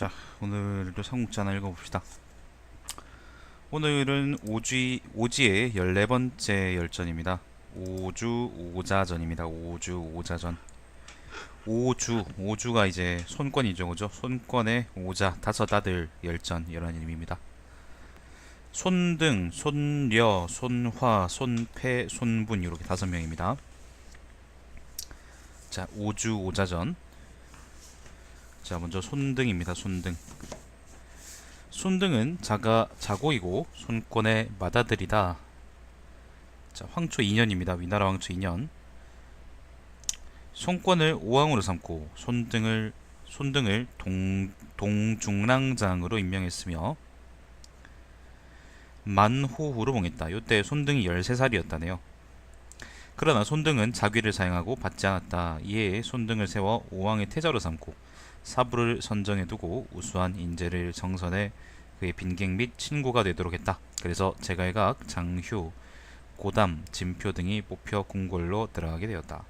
자, 오늘도 삼국지 하나 읽어봅시다. 오늘은 오지의 14번째 열전입니다. 오주 오자전입니다. 오주 오자전. 오주가 이제 손권이죠, 그죠? 손권의 오자, 다섯 아들 열전, 이런 의미입니다. 손등, 손려, 손화, 손패, 손분, 이렇게 5명입니다. 자, 오주 오자전. 자, 먼저 손등입니다. 손등. 손등은 자고이고 손권의 맏아들이다. 자, 황초 2년입니다. 위나라 황초 2년. 손권을 오왕으로 삼고 손등을 동중랑장으로 임명했으며 만호후로 봉했다. 이때 손등이 13살이었다네요. 그러나 손등은 자귀를 사용하고 받지 않았다. 이에 손등을 세워 오왕의 태자로 삼고 사부를 선정해두고 우수한 인재를 정선해 그의 빈객 및 친구가 되도록 했다. 그래서 제갈각, 장휴, 고담, 진표 등이 뽑혀 궁궐로 들어가게 되었다.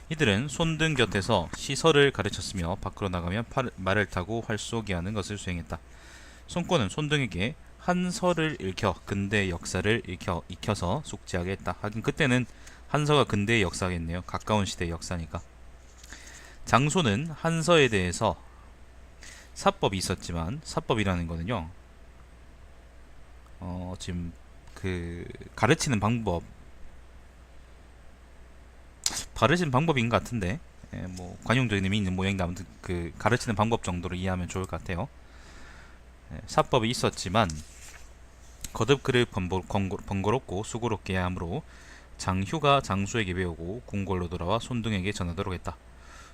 이들은 손등 곁에서 시설을 가르쳤으며 밖으로 나가면 말을 타고 활쏘기하는 것을 수행했다. 손권은 손등에게 한서를 읽혀 근대 역사를 익혀서 숙지하게 했다. 하긴 그때는 한서가 근대의 역사겠네요. 가까운 시대의 역사니까. 장소는 한서에 대해서 사법이 있었지만, 사법이라는 거는요, 지금 그 가르치는 방법인 것 같은데, 뭐 관용적인 의미 있는 모양인데 아무튼 그 가르치는 방법 정도로 이해하면 좋을 것 같아요. 사법이 있었지만 거듭 그를 번거롭고 수고롭게 해야 하므로 장휴가 장수에게 배우고 궁궐로 돌아와 손등에게 전하도록 했다.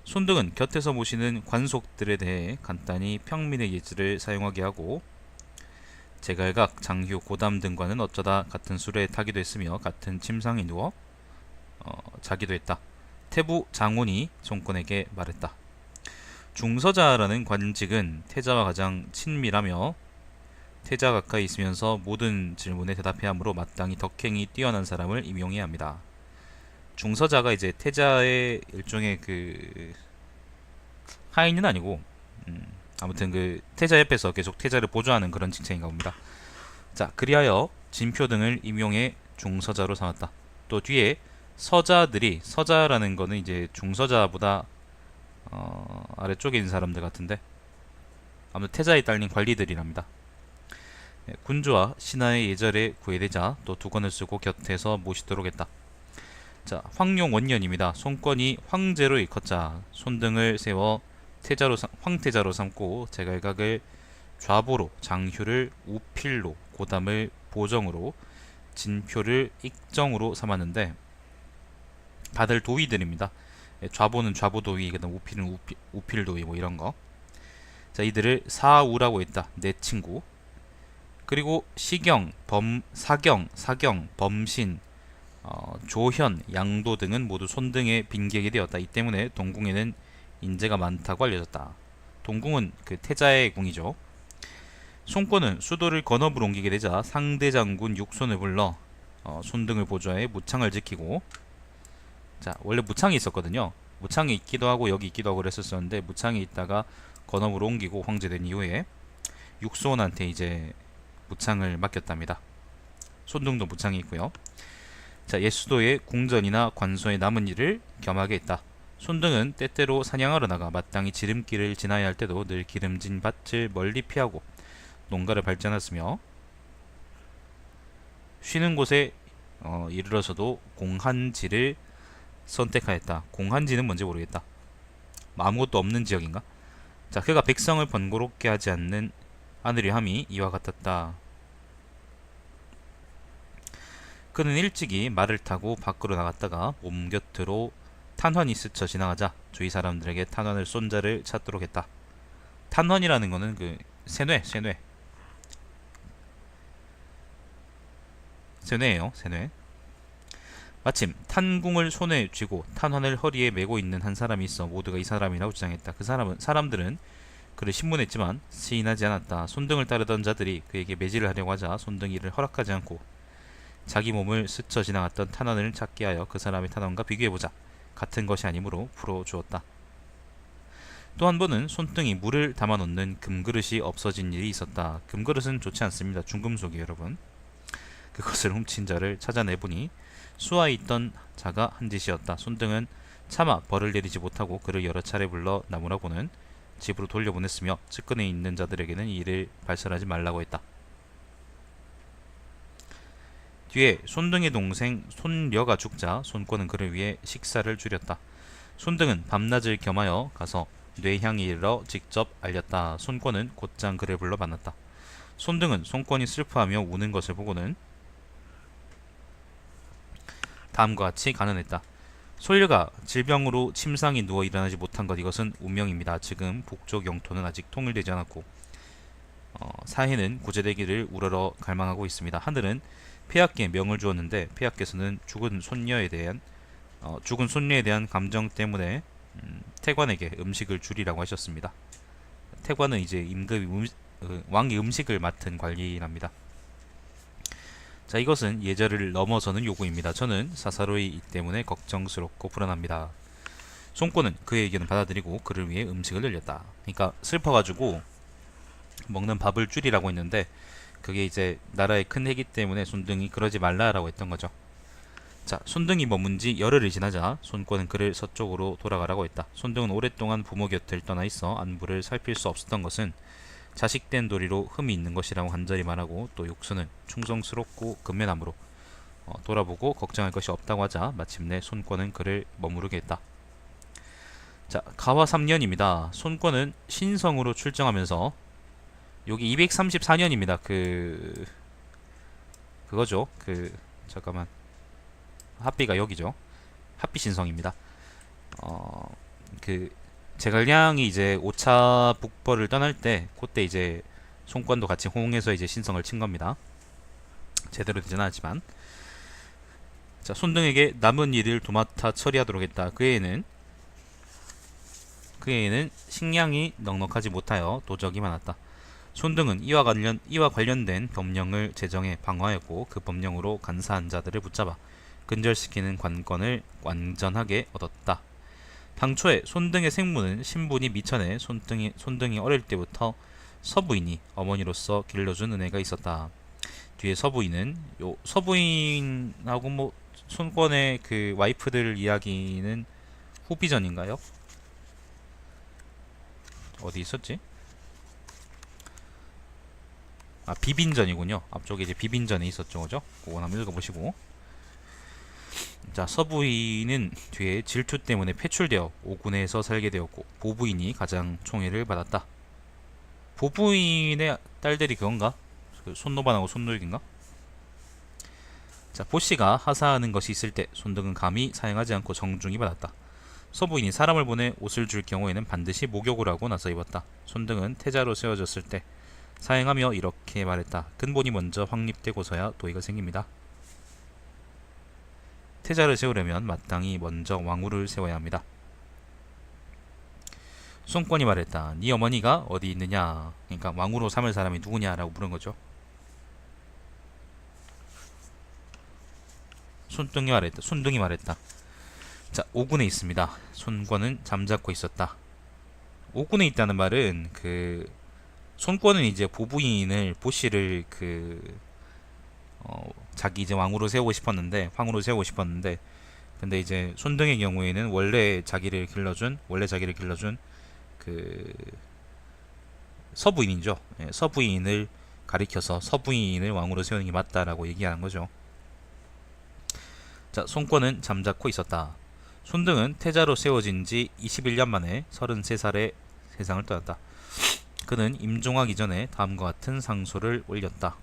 손등은 곁에서 모시는 관속들에 대해 간단히 평민의 예지를 사용하게 하고 제갈각, 장휴, 고담 등과는 어쩌다 같은 수레에 타기도 했으며 같은 침상에 누워 자기도 했다. 태부 장훈이 손권에게 말했다. 중서자라는 관직은 태자와 가장 친밀하며 태자 가까이 있으면서 모든 질문에 대답해야 하므로 마땅히 덕행이 뛰어난 사람을 임용해야 합니다. 중서자가 이제 태자의 일종의 그 하인은 아니고 아무튼 그 태자 옆에서 계속 태자를 보조하는 그런 직책인가 봅니다. 자, 그리하여 진표 등을 임용해 중서자로 삼았다. 또 뒤에 서자라는 거는 이제 중서자보다 아래쪽에 있는 사람들 같은데 아무튼 태자에 딸린 관리들이랍니다. 군주와 신하의 예절에 구애되자 또 두건을 쓰고 곁에서 모시도록 했다. 자, 황룡 원년입니다. 손권이 황제로 일컫자 손등을 세워 황태자로 삼고 제갈각을 좌보로, 장휴를 우필로, 고담을 보정으로, 진표를 익정으로 삼았는데 다들 도위들입니다. 좌보는 좌보도위, 그다음 우필은 우필도위, 뭐 이런 거. 자, 이들을 사우라고 했다. 내 친구. 그리고 시경, 사경, 범신, 조현, 양도 등은 모두 손등의 빈객이 되었다. 이 때문에 동궁에는 인재가 많다고 알려졌다. 동궁은 그 태자의 궁이죠. 손권은 수도를 건업으로 옮기게 되자 상대장군 육손을 불러 손등을 보좌해 무창을 지키고, 자, 원래 무창이 있었거든요. 무창이 있기도 하고 여기 있기도 하고 그랬었는데 무창이 있다가 건업으로 옮기고 황제된 이후에 육손한테 이제 무창을 맡겼답니다. 손등도 무창이 있고요. 자, 옛수도의 궁전이나 관소에 남은 일을 겸하게 했다. 손등은 때때로 사냥하러 나가 마땅히 지름길을 지나야 할 때도 늘 기름진 밭을 멀리 피하고 농가를 밟지 않았으며 쉬는 곳에 이르러서도 공한지를 선택하였다. 공한지는 뭔지 모르겠다. 아무것도 없는 지역인가? 자, 그가 백성을 번거롭게 하지 않는 하늘의 함이 이와 같았다. 그는 일찍이 말을 타고 밖으로 나갔다가 몸 곁으로 탄환이 스쳐 지나가자 주위 사람들에게 탄환을 쏜 자를 찾도록 했다. 탄환이라는 거는 그 세뇌예요. 세뇌. 마침 탄궁을 손에 쥐고 탄환을 허리에 메고 있는 한 사람이 있어 모두가 이 사람이라고 주장했다. 그 사람들은 그를 신문했지만 시인하지 않았다. 손등을 따르던 자들이 그에게 매질을 하려고 하자 손등이 이를 허락하지 않고 자기 몸을 스쳐 지나갔던 탄환을 찾게 하여 그 사람의 탄환과 비교해보자. 같은 것이 아니므로 풀어주었다. 또 한 번은 손등이 물을 담아놓는 금그릇이 없어진 일이 있었다. 금그릇은 좋지 않습니다. 중금속이에요, 여러분. 그것을 훔친 자를 찾아내보니 수하에 있던 자가 한 짓이었다. 손등은 차마 벌을 내리지 못하고 그를 여러 차례 불러 나무라고는 집으로 돌려보냈으며 측근에 있는 자들에게는 이 일을 발설하지 말라고 했다. 뒤에 손등의 동생 손려가 죽자 손권은 그를 위해 식사를 줄였다. 손등은 밤낮을 겸하여 가서 뇌향이 이르러 직접 알렸다. 손권은 곧장 그를 불러 만났다. 손등은 손권이 슬퍼하며 우는 것을 보고는 다음과 같이 간언했다. 손려가 질병으로 침상에 누워 일어나지 못한 것, 이것은 운명입니다. 지금 북쪽 영토는 아직 통일되지 않았고 사해는 구제되기를 우러러 갈망하고 있습니다. 하늘은 폐하께 명을 주었는데 폐하께서는 죽은 손녀에 대한 감정 때문에 태관에게 음식을 주리라고 하셨습니다. 태관은 이제 임금이 왕의 음식을 맡은 관리랍니다. 자, 이것은 예절을 넘어서는 요구입니다. 저는 사사로이이기 때문에 걱정스럽고 불안합니다. 손권은 그의 의견을 받아들이고 그를 위해 음식을 늘렸다. 그러니까 슬퍼가지고 먹는 밥을 줄이라고 했는데 그게 이제 나라의 큰 해기 때문에 손등이 그러지 말라라고 했던 거죠. 자, 손등이 머문 지 열흘이 지나자 손권은 그를 서쪽으로 돌아가라고 했다. 손등은 오랫동안 부모 곁을 떠나 있어 안부를 살필 수 없었던 것은 자식된 도리로 흠이 있는 것이라고 간절히 말하고, 또 육수는 충성스럽고 근면함으로 돌아보고 걱정할 것이 없다고 하자 마침내 손권은 그를 머무르게 했다. 자, 가와 3년입니다. 손권은 신성으로 출정하면서 여기 234년입니다. 그거죠. 잠깐만. 합비가 여기죠. 합비 신성입니다. 제갈량이 이제 5차 북벌을 떠날 때 그때 이제 손권도 같이 호응해서 이제 신성을 친 겁니다. 제대로 되진 않았지만. 자, 손등에게 남은 일을 도맡아 처리하도록 했다. 그에는 식량이 넉넉하지 못하여 도적이 많았다. 손등은 이와 관련된 법령을 제정해 방어하였고 그 법령으로 간사한 자들을 붙잡아 근절시키는 관건을 완전하게 얻었다. 당초에 손등의 생모는 신분이 미천해 손등이 어릴 때부터 서부인이 어머니로서 길러준 은혜가 있었다. 뒤에 서부인하고 손권의 그 와이프들 이야기는 후비전인가요? 어디 있었지? 비빈전이군요. 앞쪽에 이제 비빈전에 있었죠, 그죠? 그거 한번 읽어보시고. 자, 서부인은 뒤에 질투 때문에 폐출되어 오군에서 살게 되었고 보부인이 가장 총애를 받았다. 보부인의 딸들이 그건가? 손노반하고 손노익인가? 자, 보씨가 하사하는 것이 있을 때 손등은 감히 사양하지 않고 정중히 받았다. 서부인이 사람을 보내 옷을 줄 경우에는 반드시 목욕을 하고 나서 입었다. 손등은 태자로 세워졌을 때 사행하며 이렇게 말했다. 근본이 먼저 확립되고서야 도의가 생깁니다. 태자를 세우려면 마땅히 먼저 왕후를 세워야 합니다. 손권이 말했다. 네 어머니가 어디 있느냐? 그러니까 왕후로 삼을 사람이 누구냐라고 물은 거죠. 손등이 말했다. 자, 오군에 있습니다. 손권은 잠자코 있었다. 오군에 있다는 말은 손권은 이제 보씨를 자기 이제 황후로 세우고 싶었는데 근데 이제 손등의 경우에는 원래 자기를 길러준 서부인이죠. 예, 서부인을 가리켜서 서부인을 왕으로 세우는 게 맞다라고 얘기하는 거죠. 자, 손권은 잠자코 있었다. 손등은 태자로 세워진 지 21년 만에 33살에 세상을 떠났다. 그는 임종하기 전에 다음과 같은 상소를 올렸다.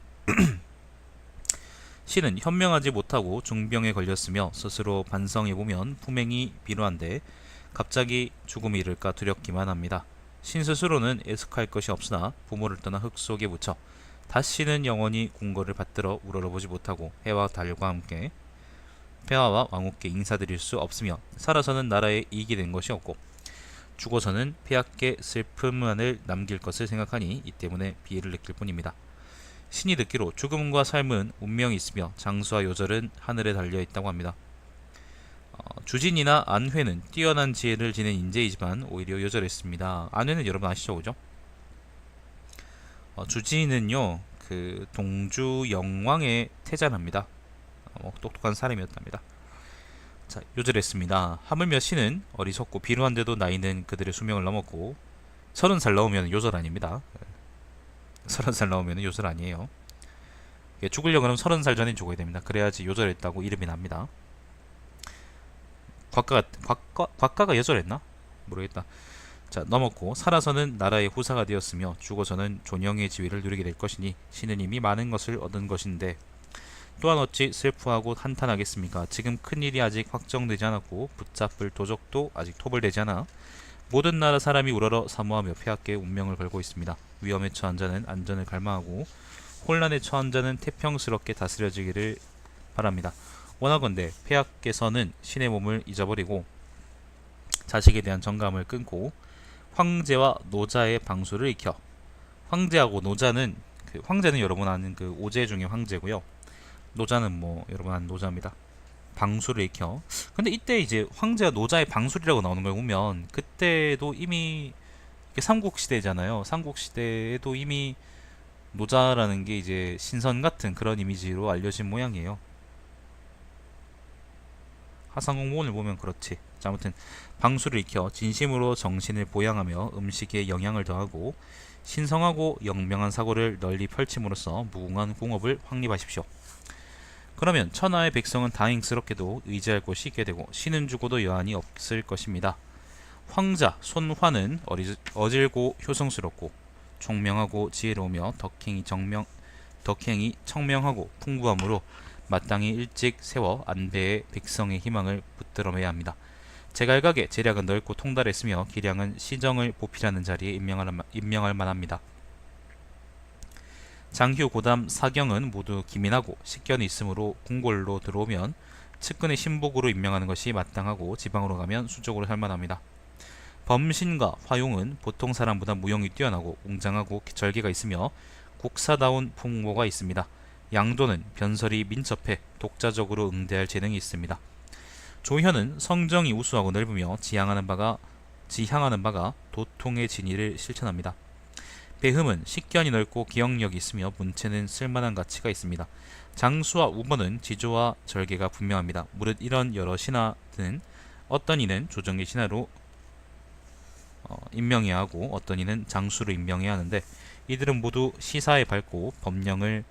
신은 현명하지 못하고 중병에 걸렸으며 스스로 반성해보면 품행이 비루한데 갑자기 죽음이 이를까 두렵기만 합니다. 신 스스로는 애석할 것이 없으나 부모를 떠나 흙 속에 묻혀 다시는 영원히 궁궐을 받들어 우러러보지 못하고 해와 달과 함께 폐하와 왕후께 인사드릴 수 없으며 살아서는 나라에 이익이 된 것이 없고 죽어서는 폐하께 슬픔만을 남길 것을 생각하니 이 때문에 비애를 느낄 뿐입니다. 신이 듣기로 죽음과 삶은 운명이 있으며 장수와 요절은 하늘에 달려 있다고 합니다. 주진이나 안회는 뛰어난 지혜를 지닌 인재이지만 오히려 요절했습니다. 안회는 여러분 아시죠, 그죠? 주진이는요, 그 동주 영왕의 태자랍니다. 똑똑한 사람이었답니다. 자, 요절했습니다. 하물며 신은 어리석고 비루한데도 나이는 그들의 수명을 넘었고 30살 넘으면 요절 아닙니다. 30살 넘으면 요절 아니에요. 죽으려고 하면 30살 전에 죽어야 됩니다. 그래야지 요절했다고 이름이 납니다. 곽가가 요절했나? 모르겠다. 자, 넘었고 살아서는 나라의 후사가 되었으며 죽어서는 존영의 지위를 누리게 될 것이니 신은 이미 많은 것을 얻은 것인데 또한 어찌 슬프하고 한탄하겠습니까? 지금 큰일이 아직 확정되지 않았고 붙잡을 도적도 아직 토벌되지 않아 모든 나라 사람이 우러러 사모하며 폐하께 운명을 걸고 있습니다. 위험에 처한 자는 안전을 갈망하고 혼란에 처한 자는 태평스럽게 다스려지기를 바랍니다. 원하건대 폐하께서는 신의 몸을 잊어버리고 자식에 대한 정감을 끊고 황제와 노자의 방수를 익혀 황제하고 노자는 황제는 여러분 아는 그 오제 중에 황제고요. 노자는 뭐 여러분 아는 노자입니다. 방수를 익혀. 근데 이때 이제 황제와 노자의 방술이라고 나오는 걸 보면 그때도 이미 삼국시대잖아요. 삼국시대에도 이미 노자라는 게 이제 신선 같은 그런 이미지로 알려진 모양이에요. 하상공본을 보면 그렇지. 자, 아무튼 방수를 익혀 진심으로 정신을 보양하며 음식에 영양을 더하고 신성하고 영명한 사고를 널리 펼침으로써 무궁한 궁업을 확립하십시오. 그러면 천하의 백성은 다행스럽게도 의지할 곳이 있게 되고 신은 죽어도 여한이 없을 것입니다. 황자 손화는 어질고 효성스럽고 총명하고 지혜로우며 덕행이 청명하고 풍부함으로 마땅히 일찍 세워 안배의 백성의 희망을 붙들어매야 합니다. 제갈각의 재량은 넓고 통달했으며 기량은 시정을 보필하는 자리에 임명할 만합니다. 장휴, 고담, 사경은 모두 기민하고 식견이 있으므로 궁궐로 들어오면 측근의 신복으로 임명하는 것이 마땅하고 지방으로 가면 수적으로 살만합니다. 범신과 화용은 보통 사람보다 무용이 뛰어나고 웅장하고 절개가 있으며 국사다운 풍모가 있습니다. 양도는 변설이 민첩해 독자적으로 응대할 재능이 있습니다. 조현은 성정이 우수하고 넓으며 지향하는 바가 도통의 진리를 실천합니다. 배흠은 식견이 넓고 기억력이 있으며 문체는 쓸만한 가치가 있습니다. 장수와 우번은 지조와 절개가 분명합니다. 무릇 이런 여러 신하는 어떤 이는 조정의 신하로 임명해야 하고 어떤 이는 장수로 임명해야 하는데 이들은 모두 시사에 밝고 법령을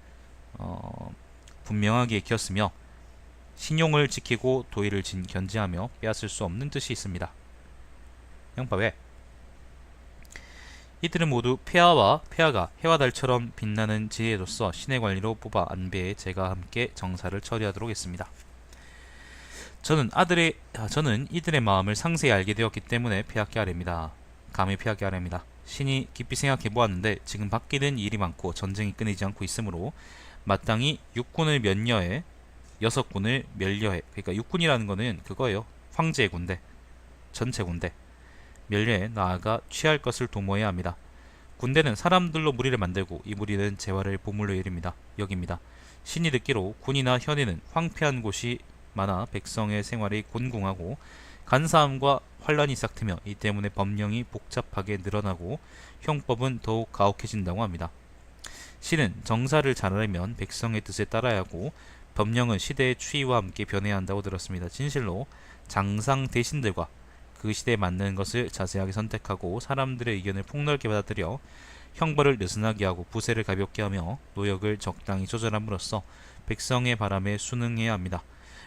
분명하게 익혔으며 신용을 지키고 도의를 견지하며 빼앗을 수 없는 뜻이 있습니다. 양밥에 이들은 모두 폐하가 해와 달처럼 빛나는 지혜로서 신의 관리로 뽑아 안배에 제가 함께 정사를 처리하도록 했습니다. 저는 이들의 마음을 상세히 알게 되었기 때문에 폐하께 아뢰입니다. 감히 폐하께 아뢰입니다. 신이 깊이 생각해 보았는데 지금 바뀌는 일이 많고 전쟁이 끊이지 않고 있으므로 마땅히 육군을 면여해 6군을 멸려해. 그러니까 육군이라는 거는 그거예요. 황제의 군대, 전체 군대 멸려해 나아가 취할 것을 도모해야 합니다. 군대는 사람들로 무리를 만들고 이 무리는 재화를 보물로 여깁니다. 신이 듣기로 군이나 현에는 황폐한 곳이 많아 백성의 생활이 곤궁하고 간사함과 환란이 싹트며 이 때문에 법령이 복잡하게 늘어나고 형법은 더욱 가혹해진다고 합니다. 신은 정사를 잘하려면 백성의 뜻에 따라야 하고 법령은 시대의 추이와 함께 변해야 한다고 들었습니다. 진실로 장상 대신들과 그 시대에 맞는 것을 자세하게 선택하고 사람들의 의견을 폭넓게 받아들여 형벌을 느슨하게 하고 부세를 가볍게 하며 노역을 적당히 조절함으로써 백성의 바람에 순응해야 합니다.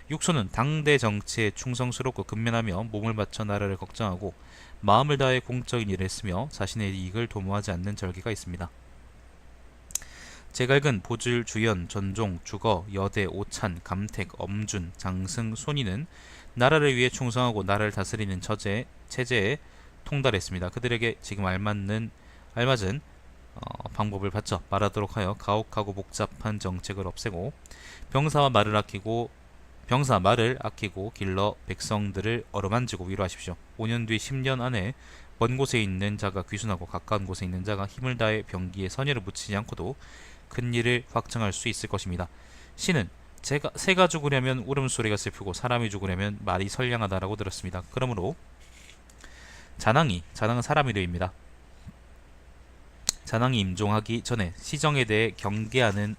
육소는 당대 정치에 충성스럽고 근면하며 몸을 바쳐 나라를 걱정하고 마음을 다해 공적인 일을 했으며 자신의 이익을 도모하지 않는 절개가 있습니다. 제갈근, 보줄, 주연, 전종, 주거, 여대, 오찬, 감택, 엄준, 장승, 손이는 나라를 위해 충성하고 나라를 다스리는 체제에 통달했습니다. 그들에게 지금 알맞은 방법을 바쳐 말하도록 하여 가혹하고 복잡한 정책을 없애고 병사 말을 아끼고 길러 백성들을 어루만지고 위로하십시오. 5년 뒤 10년 안에 먼 곳에 있는 자가 귀순하고 가까운 곳에 있는 자가 힘을 다해 병기에 선열을 붙이지 않고도 큰 일을 확정할 수 있을 것입니다. 신은 새가 죽으려면 울음소리가 슬프고 사람이 죽으려면 말이 선량하다라고 들었습니다. 그러므로 잔왕은 사람 이름입니다. 잔왕이 임종하기 전에 시정에 대해 경계하는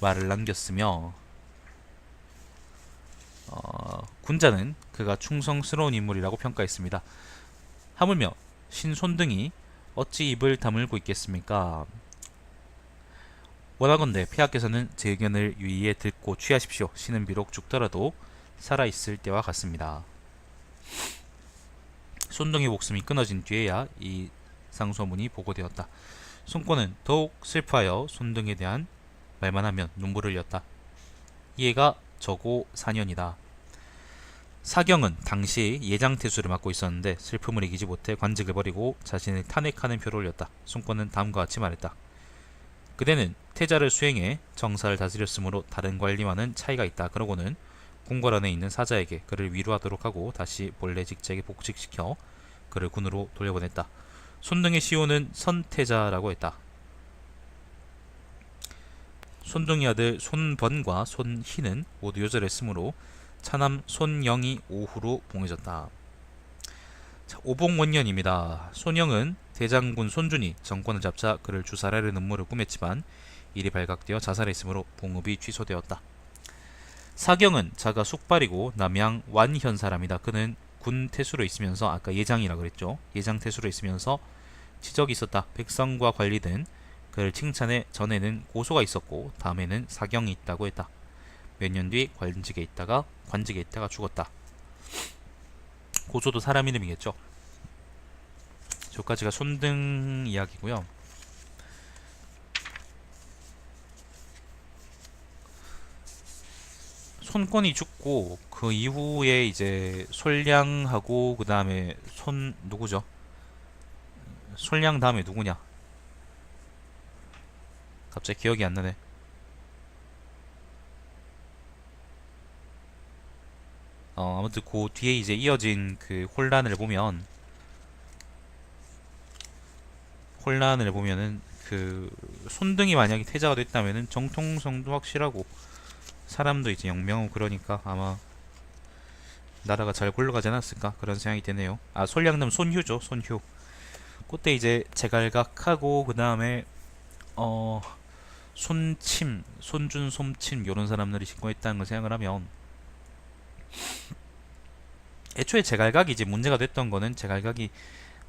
말을 남겼으며 군자는 그가 충성스러운 인물이라고 평가했습니다. 하물며 신손등이 어찌 입을 다물고 있겠습니까? 원하건대 폐하께서는 제 의견을 유의에 듣고 취하십시오. 신은 비록 죽더라도 살아있을 때와 같습니다. 손등의 목숨이 끊어진 뒤에야 이 상소문이 보고되었다. 손권은 더욱 슬퍼하여 손등에 대한 말만 하면 눈물을 흘렸다. 이해가 저고 4년이다. 사경은 당시 예장태수를 맡고 있었는데 슬픔을 이기지 못해 관직을 버리고 자신을 탄핵하는 표를 올렸다. 손권은 다음과 같이 말했다. 그대는 태자를 수행해 정사를 다스렸으므로 다른 관리와는 차이가 있다. 그러고는 궁궐 안에 있는 사자에게 그를 위로하도록 하고 다시 본래 직책에 복직시켜 그를 군으로 돌려보냈다. 손등의 시호는 선태자라고 했다. 손등의 아들 손번과 손희는 모두 요절했으므로 차남 손영이 오후로 봉해졌다. 오봉원년입니다. 손영은 대장군 손준이 정권을 잡자 그를 주살하려는 음모를 꾸몄지만 일이 발각되어 자살했으므로 봉업이 취소되었다. 사경은 자가 숙발이고 남양 완현 사람이다. 그는 군 태수로 있으면서 아까 예장이라 그랬죠. 예장 태수로 있으면서 지적이 있었다. 백성과 관리 등 그를 칭찬해 전에는 고소가 있었고 다음에는 사경이 있다고 했다. 몇 년 뒤 관직에 있다가 죽었다. 고소도 사람 이름이겠죠. 저까지가 손등 이야기고요. 손권이 죽고 그 이후에 이제 솔량하고 그 다음에 누구죠? 솔량 다음에 누구냐? 갑자기 기억이 안 나네. 아무튼 그 뒤에 이제 이어진 그 혼란을 보면은 그 손등이 만약에 태자가 됐다면은 정통성도 확실하고 사람도 이제 영명하고 그러니까 아마 나라가 잘 굴러가지 않았을까 그런 생각이 드네요. 솔량남 손휴죠. 손휴. 그때 이제 제갈각하고 그 다음에 손침, 손준, 솜침 요런 사람들이 신고했다는 걸 생각을 하면 애초에 제갈각이 이제 문제가 됐던 거는 제갈각이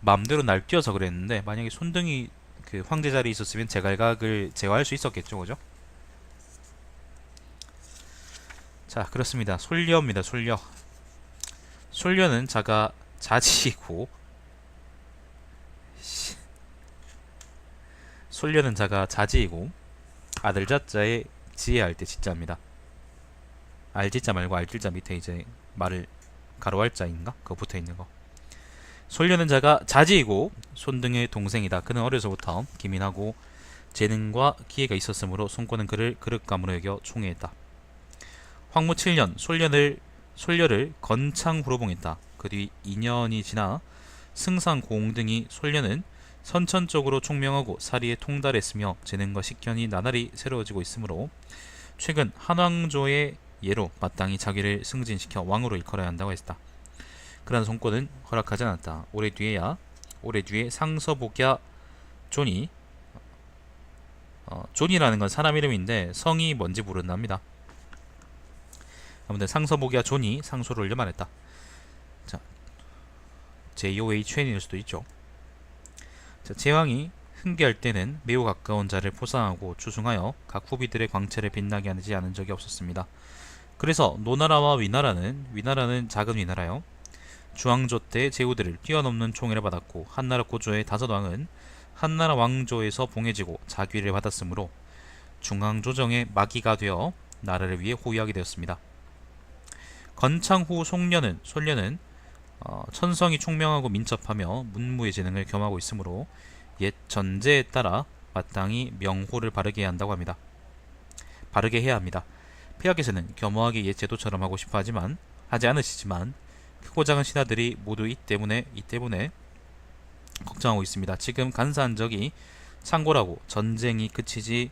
마음대로 날뛰어서 그랬는데 만약에 손등이 그 황제 자리에 있었으면 제갈각을 제어할 수 있었겠죠, 그죠? 자, 그렇습니다. 솔려입니다. 솔려. 솔려는 자가 자지이고 솔려는 자가 자지이고 아들 자자에 지혜할 때 지자입니다. 알지자 말고 알길자 밑에 이제 말을 가로할자인가? 그거 붙어있는 거. 솔려는 자가 자지이고 손등의 동생이다. 그는 어려서부터 기민하고 재능과 기회가 있었으므로 손권은 그를 그릇감으로 여겨 총애했다. 황무 7년 솔려를 건창후로 봉했다. 그 뒤 2년이 지나 승상공 등이 솔려는 선천적으로 총명하고 사리에 통달했으며 재능과 식견이 나날이 새로워지고 있으므로 최근 한왕조의 예로 마땅히 자기를 승진시켜 왕으로 일컬어야 한다고 했다. 그러나 손권은 허락하지 않았다. 오래 뒤에 상서복야 존이 존이라는 건 사람 이름인데 성이 뭔지 모른답니다. 아무튼 상서복야 존이 상소를 올려 말했다. 자, JOHN일 수도 있죠. 자, 제왕이 흥계할 때는 매우 가까운 자를 포상하고 추승하여 각 후비들의 광채를 빛나게 하지 않은 적이 없었습니다. 그래서 노나라와 위나라는 작은 위나라요. 주왕조 때 제후들을 뛰어넘는 총애를 받았고 한나라 고조의 5왕은 한나라 왕조에서 봉해지고 자귀를 받았으므로 중앙조정의 마기가 되어 나라를 위해 호위하게 되었습니다. 건창후 솔려는 천성이 총명하고 민첩하며 문무의 재능을 겸하고 있으므로 옛 전제에 따라 마땅히 명호를 바르게 해야 합니다. 폐하께서는 겸허하게 옛 제도처럼 하지 않으시지만 크고 작은 신하들이 모두 이 때문에 걱정하고 있습니다. 지금 간사한 적이 창고라고 전쟁이 그치지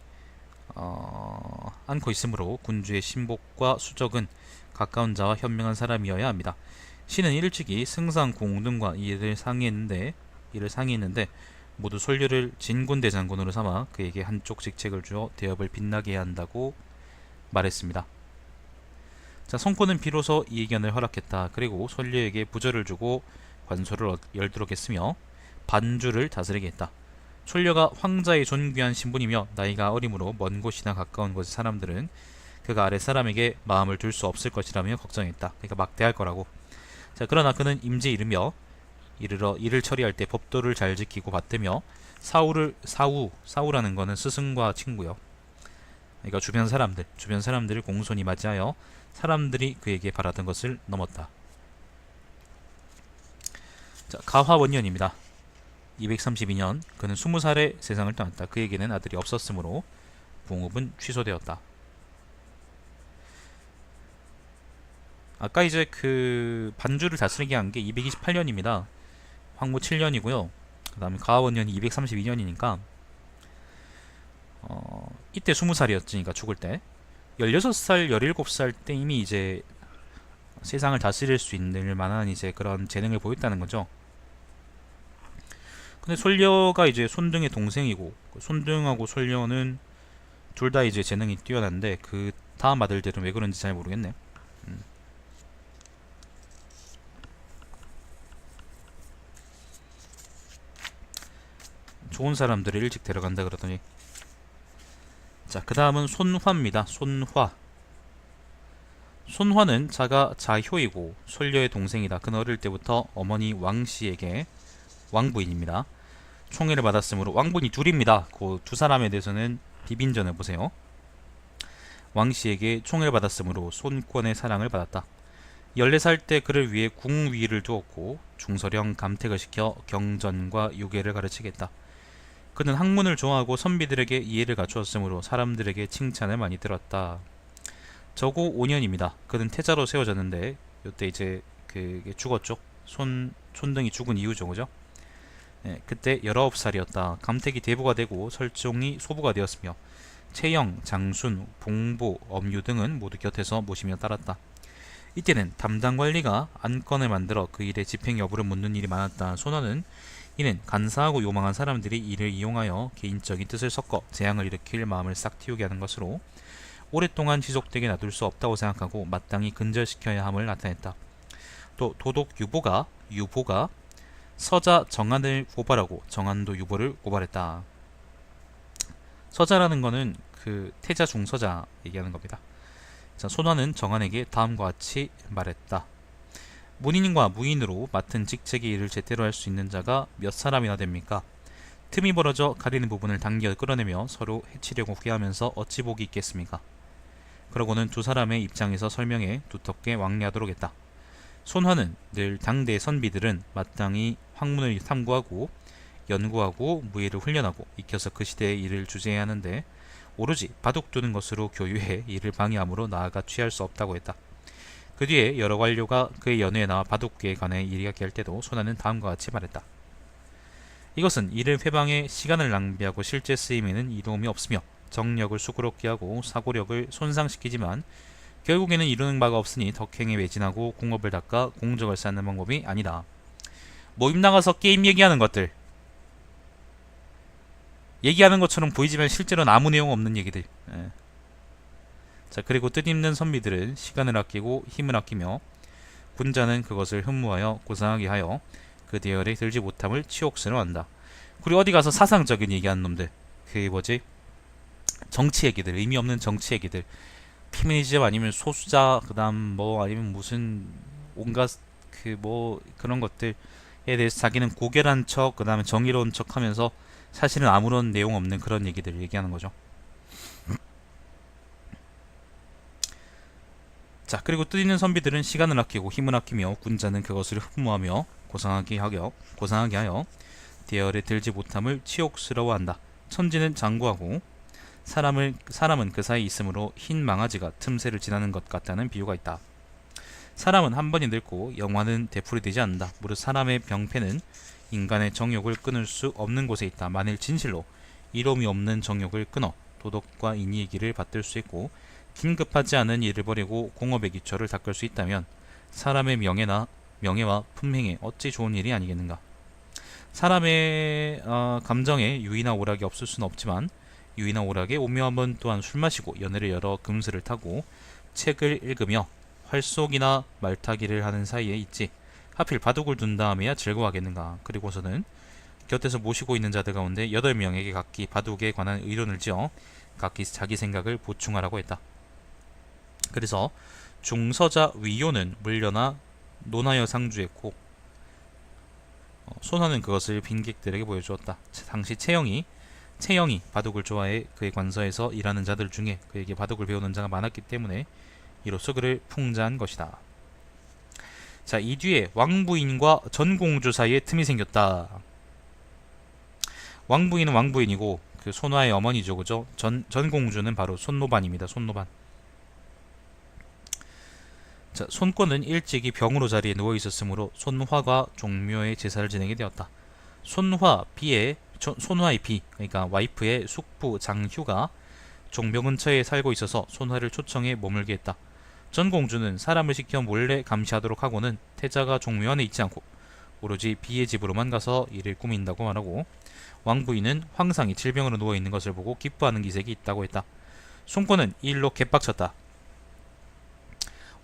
않고 있으므로 군주의 신복과 수적은 가까운 자와 현명한 사람이어야 합니다. 신은 일찍이 승상 공등과 이를 상의했는데 모두 솔류를 진군대장군으로 삼아 그에게 한쪽 직책을 주어 대업을 빛나게 해야 한다고 말했습니다. 자, 송코는 비로소 이 의견을 허락했다. 그리고 솔류에게 부저를 주고 관소를 열도록 했으며 반주를 다스리게 했다. 솔류가 황자의 존귀한 신분이며 나이가 어리므로 먼 곳이나 가까운 곳의 사람들은 그가 아래 사람에게 마음을 둘 수 없을 것이라며 걱정했다. 그러니까 막대할 거라고. 자, 그러나 그는 임제 이르러 일을 처리할 때 법도를 잘 지키고 받들며 사우라는 거는 스승과 친구요. 그러니까 주변 사람들을 공손히 맞이하여 사람들이 그에게 바라던 것을 넘었다. 자, 가화원년입니다. 232년 그는 20살에 세상을 떠났다. 그에게는 아들이 없었으므로 봉업은 취소되었다. 아까 이제 그 반주를 다스리게 한 게 228년입니다. 황무 7년이고요. 그 다음에 가화원년이 232년이니까 이때 20살이었지. 그러니까 죽을 때 16살, 17살 때 이미 이제 세상을 다스릴 수 있는 만한 이제 그런 재능을 보였다는 거죠. 근데 솔려가 이제 손등의 동생이고 손등하고 솔려는 둘 다 이제 재능이 뛰어난데 그 다음 아들들은 왜 그런지 잘 모르겠네. 좋은 사람들을 일찍 데려간다 그러더니. 자, 그 다음은 손화입니다. 손화는 자가 자효이고 솔려의 동생이다. 그는 어릴 때부터 어머니 왕씨에게 왕부인입니다. 총애를 받았으므로 왕부인이 둘입니다. 그 두 사람에 대해서는 비빈전을 보세요. 왕씨에게 총애를 받았으므로 손권의 사랑을 받았다. 14살 때 그를 위해 궁위를 두었고 중서령 감택을 시켜 경전과 유계를 가르치겠다. 그는 학문을 좋아하고 선비들에게 이해를 갖추었으므로 사람들에게 칭찬을 많이 들었다. 저고 5년입니다. 그는 태자로 세워졌는데 이때 이제 그게 죽었죠. 손등이 죽은 이유죠, 그죠? 네, 그때 19살이었다. 감택이 대부가 되고 설종이 소부가 되었으며 채영, 장순, 봉보, 엄유 등은 모두 곁에서 모시며 따랐다. 이때는 담당 관리가 안건을 만들어 그 일의 집행 여부를 묻는 일이 많았다. 손원은 이는 간사하고 요망한 사람들이 이를 이용하여 개인적인 뜻을 섞어 재앙을 일으킬 마음을 싹 틔우게 하는 것으로 오랫동안 지속되게 놔둘 수 없다고 생각하고 마땅히 근절시켜야 함을 나타냈다. 또 도독 유보가 서자 정한을 고발하고 정한도 유보를 고발했다. 서자라는 거는 그 태자 중서자 얘기하는 겁니다. 자, 손화는 정한에게 다음과 같이 말했다. 문인과 무인으로 맡은 직책의 일을 제대로 할 수 있는 자가 몇 사람이나 됩니까? 틈이 벌어져 가리는 부분을 당겨 끌어내며 서로 해치려고 후회하면서 어찌 복이 있겠습니까? 그러고는 두 사람의 입장에서 설명해 두텁게 왕래하도록 했다. 손화는 늘 당대 선비들은 마땅히 학문을 탐구하고 연구하고 무예를 훈련하고 익혀서 그 시대의 일을 주재해야 하는데 오로지 바둑 두는 것으로 교유해 이를 방해함으로 나아가 취할 수 없다고 했다. 그 뒤에 여러 관료가 그의 연회에 나와 바둑계에 관해 이야기할 때도 손화는 다음과 같이 말했다. 이것은 이를 회방해 시간을 낭비하고 실제 쓰임에는 이로움이 없으며 정력을 수그럽게 하고 사고력을 손상시키지만 결국에는 이루는 바가 없으니 덕행에 매진하고 공업을 닦아 공적을 쌓는 방법이 아니다. 모임 나가서 게임 얘기하는 것들, 얘기하는 것처럼 보이지만 실제로는 아무 내용 없는 얘기들. 자, 그리고 뜻있는 선비들은 시간을 아끼고 힘을 아끼며 군자는 그것을 흠모하여 고상하게 하여 그 대열에 들지 못함을 치욕스러워한다. 그리고 어디 가서 사상적인 얘기하는 놈들, 그게 뭐지? 정치 얘기들, 의미 없는 정치 얘기들, 페미니즘 아니면 소수자, 그다음 뭐 아니면 무슨 온갖 그 뭐 그런 것들에 대해서 자기는 고결한 척, 그다음에 정의로운 척하면서 사실은 아무런 내용 없는 그런 얘기들을 얘기하는 거죠. 자, 그리고 뜻있는 선비들은 시간을 아끼고 힘을 아끼며 군자는 그것을 흠모하며 고상하게 하여 대열에 들지 못함을 치욕스러워한다. 천지는 장구하고 사람은 그 사이에 있으므로 흰 망아지가 틈새를 지나는 것 같다는 비유가 있다. 사람은 한 번이 늙고 영화는 되풀이 되지 않는다. 무릇 사람의 병폐는 인간의 정욕을 끊을 수 없는 곳에 있다. 만일 진실로 이로움이 없는 정욕을 끊어 도덕과 인의의 길을 받들 수 있고 긴급하지 않은 일을 벌이고 공업의 기초를 닦을 수 있다면 사람의 명예와 품행에 어찌 좋은 일이 아니겠는가. 사람의 감정에 유의나 오락이 없을 수는 없지만 유의나 오락의 오묘함은 또한 술 마시고 연애를 열어 금슬을 타고 책을 읽으며 활쏘기나 말타기를 하는 사이에 있지. 하필 바둑을 둔 다음에야 즐거워하겠는가. 그리고서는 곁에서 모시고 있는 자들 가운데 8명에게 각기 바둑에 관한 의론을 지어 각기 자기 생각을 보충하라고 했다. 그래서 중서자 위요는 물려나 논하여 상주했고 손화는 그것을 빈객들에게 보여주었다. 당시 채영이 바둑을 좋아해 그의 관서에서 일하는 자들 중에 그에게 바둑을 배우는 자가 많았기 때문에 이로써 그를 풍자한 것이다. 자, 이 뒤에 왕부인과 전공주 사이에 틈이 생겼다. 왕부인은 왕부인이고 그 손화의 어머니죠, 그죠? 전공주는 바로 손노반입니다. 손노반. 자, 손권은 일찍이 병으로 자리에 누워 있었으므로 손화가 종묘의 제사를 지내게 되었다. 손화의 비, 그러니까 와이프의 숙부 장휴가 종묘 근처에 살고 있어서 손화를 초청해 머물게 했다. 전공주는 사람을 시켜 몰래 감시하도록 하고는 태자가 종묘 안에 있지 않고 오로지 비의 집으로만 가서 일을 꾸민다고 말하고, 왕부인은 황상이 질병으로 누워있는 것을 보고 기뻐하는 기색이 있다고 했다. 손권은 이 일로 개빡쳤다.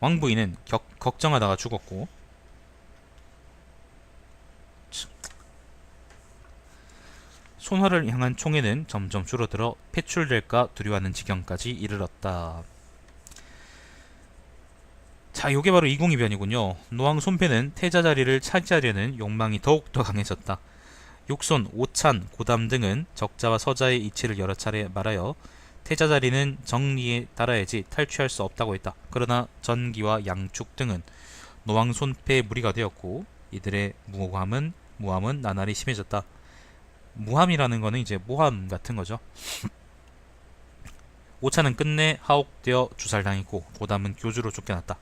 왕부인은 걱정하다가 죽었고, 손화를 향한 총애는 점점 줄어들어 패출될까 두려워하는 지경까지 이르렀다. 자, 요게 바로 이공이변이군요. 노왕 손패는 태자 자리를 차지하려는 욕망이 더욱더 강해졌다. 육손, 오찬, 고담 등은 적자와 서자의 이치를 여러 차례 말하여 태자 자리는 정리에 따라야지 탈취할 수 없다고 했다. 그러나 전기와 양축 등은 노왕 손패의 무리가 되었고 이들의 무함은 나날이 심해졌다. 무함이라는 거는 이제 모함 같은 거죠. 오찬은 끝내 하옥되어 주살당했고 고담은 교주로 쫓겨났다.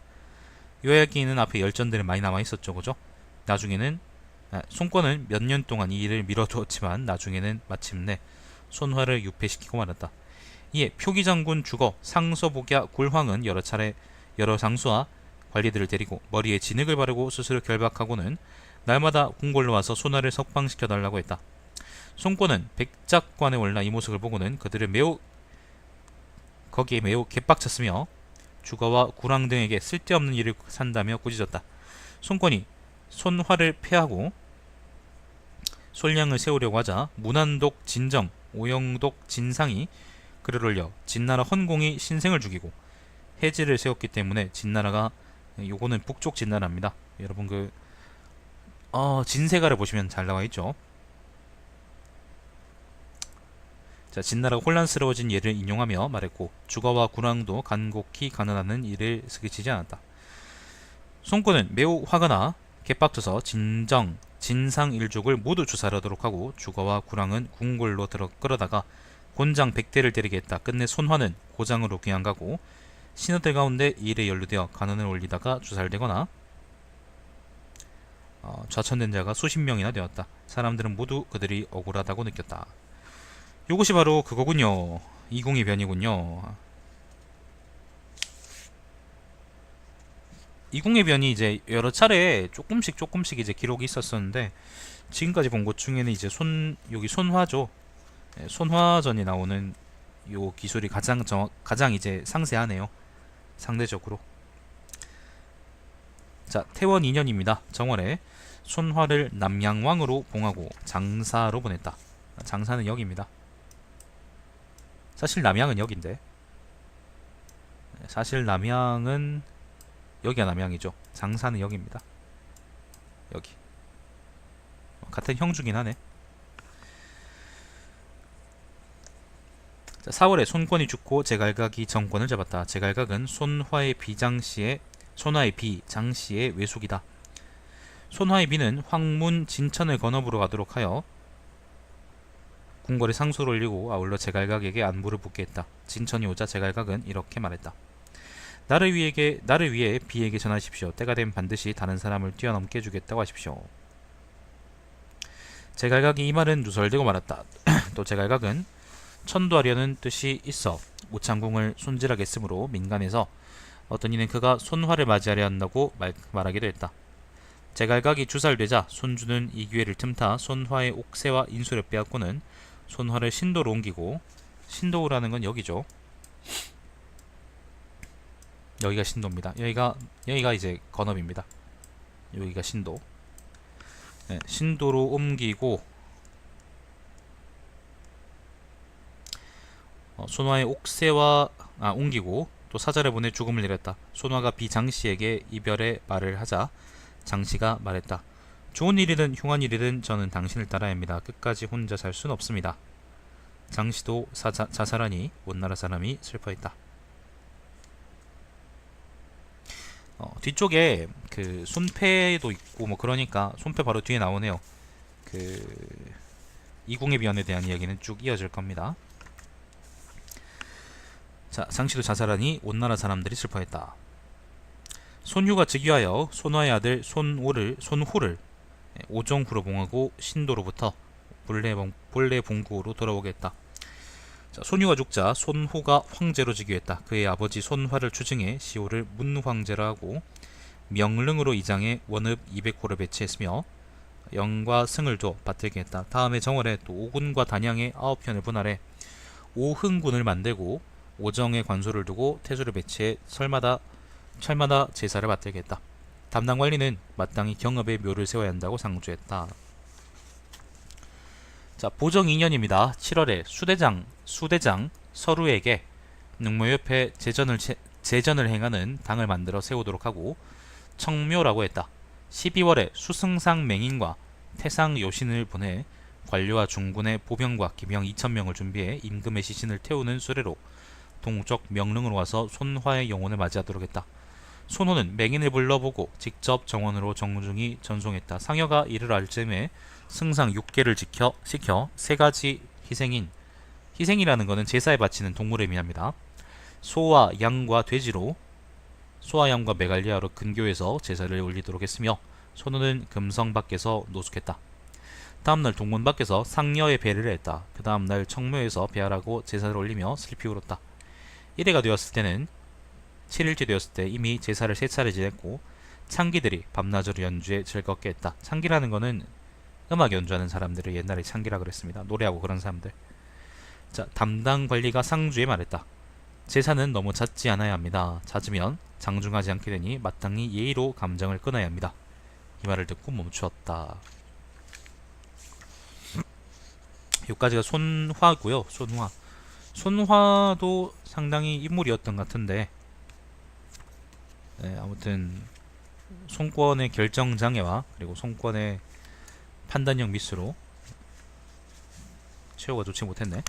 요야기는 앞에 열전들이 많이 남아있었죠, 그죠? 나중에는 손권은 몇 년 동안 이 일을 미뤄두었지만 나중에는 마침내 손화를 유폐시키고 말았다. 이에 표기장군 주거 상서복야 굴황은 여러 장수와 관리들을 데리고 머리에 진흙을 바르고 스스로 결박하고는 날마다 궁궐로 와서 손화를 석방시켜달라고 했다. 손권은 백작관에 올라 이 모습을 보고는 거기에 매우 개빡쳤으며 주거와 구랑 등에게 쓸데없는 일을 산다며 꾸짖었다. 손권이 손화를 폐하고 솔량을 세우려고 하자 문안독 진정, 오영독 진상이 글을 올려 진나라 헌공이 신생을 죽이고 해지를 세웠기 때문에 진나라가, 요거는 북쪽 진나라입니다. 여러분 진세가를 보시면 잘 나와있죠. 자, 진나라가 혼란스러워진 예를 인용하며 말했고 주거와 군왕도 간곡히 가난하는 일을 스기치지 않았다. 손권은 매우 화가 나 개빡쳐서 진정, 진상 일족을 모두 주살하도록 하고 주거와 군왕은 궁궐로 끌어다가 곤장 100대를 때리게 했다. 끝내 손화는 고장으로 귀양가고 신하들 가운데 이 일에 연루되어 간언을 올리다가 주살되거나 좌천된 자가 수십 명이나 되었다. 사람들은 모두 그들이 억울하다고 느꼈다. 요것이 바로 그거군요. 이공의 변이군요. 이공의 변이 이제 여러 차례 조금씩 이제 기록이 있었었는데, 지금까지 본 것 중에는 이제 여기 손화죠. 손화전이 나오는 요 기술이 가장 이제 상세하네요. 상대적으로. 자, 태원 2년입니다. 정월에 손화를 남양왕으로 봉하고 장사로 보냈다. 장사는 여기입니다. 사실 남양은 여기인데, 사실 남양은 여기가 남양이죠. 장사는 여기입니다. 여기 같은 형주긴 하네. 자, 4월에 손권이 죽고 제갈각이 정권을 잡았다. 제갈각은 손화의 비 장씨의 외숙이다. 손화의 비는 황문 진천을 건업으로 가도록 하여 궁궐에 상소를 올리고 아울러 제갈각에게 안부를 묻게 했다. 진천이 오자 제갈각은 이렇게 말했다. 나를 위해 비에게 전하십시오. 때가 되면 반드시 다른 사람을 뛰어넘게 해주겠다고 하십시오. 제갈각이 이 말은 누설되고 말았다. 또 제갈각은 천도하려는 뜻이 있어 오창궁을 손질하게 했으므로 민간에서 어떤 이는 그가 손화를 맞이하려 한다고 말하기도 했다. 제갈각이 주살되자 손주는 이 기회를 틈타 손화의 옥새와 인수를 빼앗고는 손화를 신도로 옮기고, 신도라는 건 여기죠. 여기가 신도입니다. 여기가 이제 건업입니다. 여기가 신도. 네, 신도로 옮기고 손화의 옥새와 옮기고 또 사자를 보내 죽음을 내렸다. 손화가 비장씨에게 이별의 말을 하자 장씨가 말했다. 좋은 일이든 흉한 일이든 저는 당신을 따라야 합니다. 끝까지 혼자 살 수는 없습니다. 장씨도 자살하니 온 나라 사람이 슬퍼했다. 뒤쪽에 그 손패도 있고 뭐 그러니까 손패 바로 뒤에 나오네요. 그 이궁의 변에 대한 이야기는 쭉 이어질 겁니다. 자, 장씨도 자살하니 온 나라 사람들이 슬퍼했다. 손유가 즉위하여 손화의 아들 손후를 오정후로 봉하고 신도로부터 본래 본국으로 돌아오게 했다. 자, 손유가 죽자 손후가 황제로 즉위했다. 그의 아버지 손화를 추증해 시호를 문황제라 하고 명릉으로 이장해 원읍 200호를 배치했으며 영과 승을 둬 받들게 했다. 다음에 정월에 또 오군과 단양의 9편을 분할해 오흥군을 만들고 오정에 관소를 두고 태조를 배치해 철마다 제사를 받들게 했다. 담당 관리는 마땅히 경읍에 묘를 세워야 한다고 상주했다. 자, 보정 2년입니다. 7월에 수대장 서루에게 능모 옆에 제전을 행하는 당을 만들어 세우도록 하고 청묘라고 했다. 12월에 수승상 맹인과 태상 요신을 보내 관료와 중군의 보병과 기병 2,000명을 준비해 임금의 시신을 태우는 수레로 동쪽 명릉으로 와서 손화의 영혼을 맞이하도록 했다. 손호는 맹인을 불러보고 직접 정원으로 정중히 전송했다. 상여가 이를 알 즈음에 승상 6개를 시켜 3가지 희생이라는 것은 제사에 바치는 동물을 의미합니다. 소와 양과 메갈리아로 근교에서 제사를 올리도록 했으며 손호는 금성 밖에서 노숙했다. 다음날 동문 밖에서 상녀의 배를 했다. 그 다음날 청묘에서 배하라고 제사를 올리며 슬피 울었다. 1회가 되었을 때는 7일째 되었을 때 이미 제사를 3차례 지냈고 창기들이 밤낮으로 연주해 즐겁게 했다. 창기라는 거는 음악 연주하는 사람들을 옛날에 창기라 그랬습니다. 노래하고 그런 사람들. 자, 담당 관리가 상주에 말했다. 제사는 너무 잦지 않아야 합니다. 잦으면 장중하지 않게 되니 마땅히 예의로 감정을 끊어야 합니다. 이 말을 듣고 멈추었다. 여기까지가 손화고요. 손화도 상당히 인물이었던 것 같은데, 네, 아무튼 손권의 결정장애와 그리고 손권의 판단력 미스로 최후가 좋지 못했네.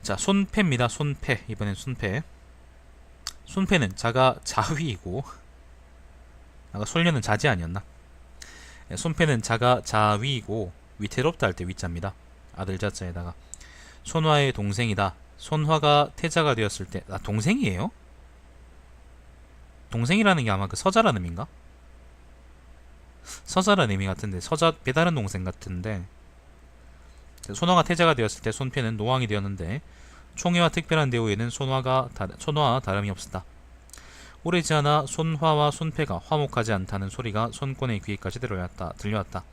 자, 손패입니다. 손패. 이번엔 손패. 손패는 자가 자위이고, 아까 솔려는 자지 아니었나? 네, 손패는 자가 자위이고 위태롭다 할 때 위자입니다. 아들 자자에다가. 손화의 동생이다. 손화가 태자가 되었을 때, 동생이에요? 동생이라는 게 아마 그 서자라는 의미인가? 서자라는 의미 같은데, 서자 배다른 동생 같은데, 손화가 태자가 되었을 때 손패는 노왕이 되었는데 총애와 특별한 대우에는 손화와 다름이 없었다. 오래지 않아 손화와 손패가 화목하지 않다는 소리가 손권의 귀에까지 들려왔다.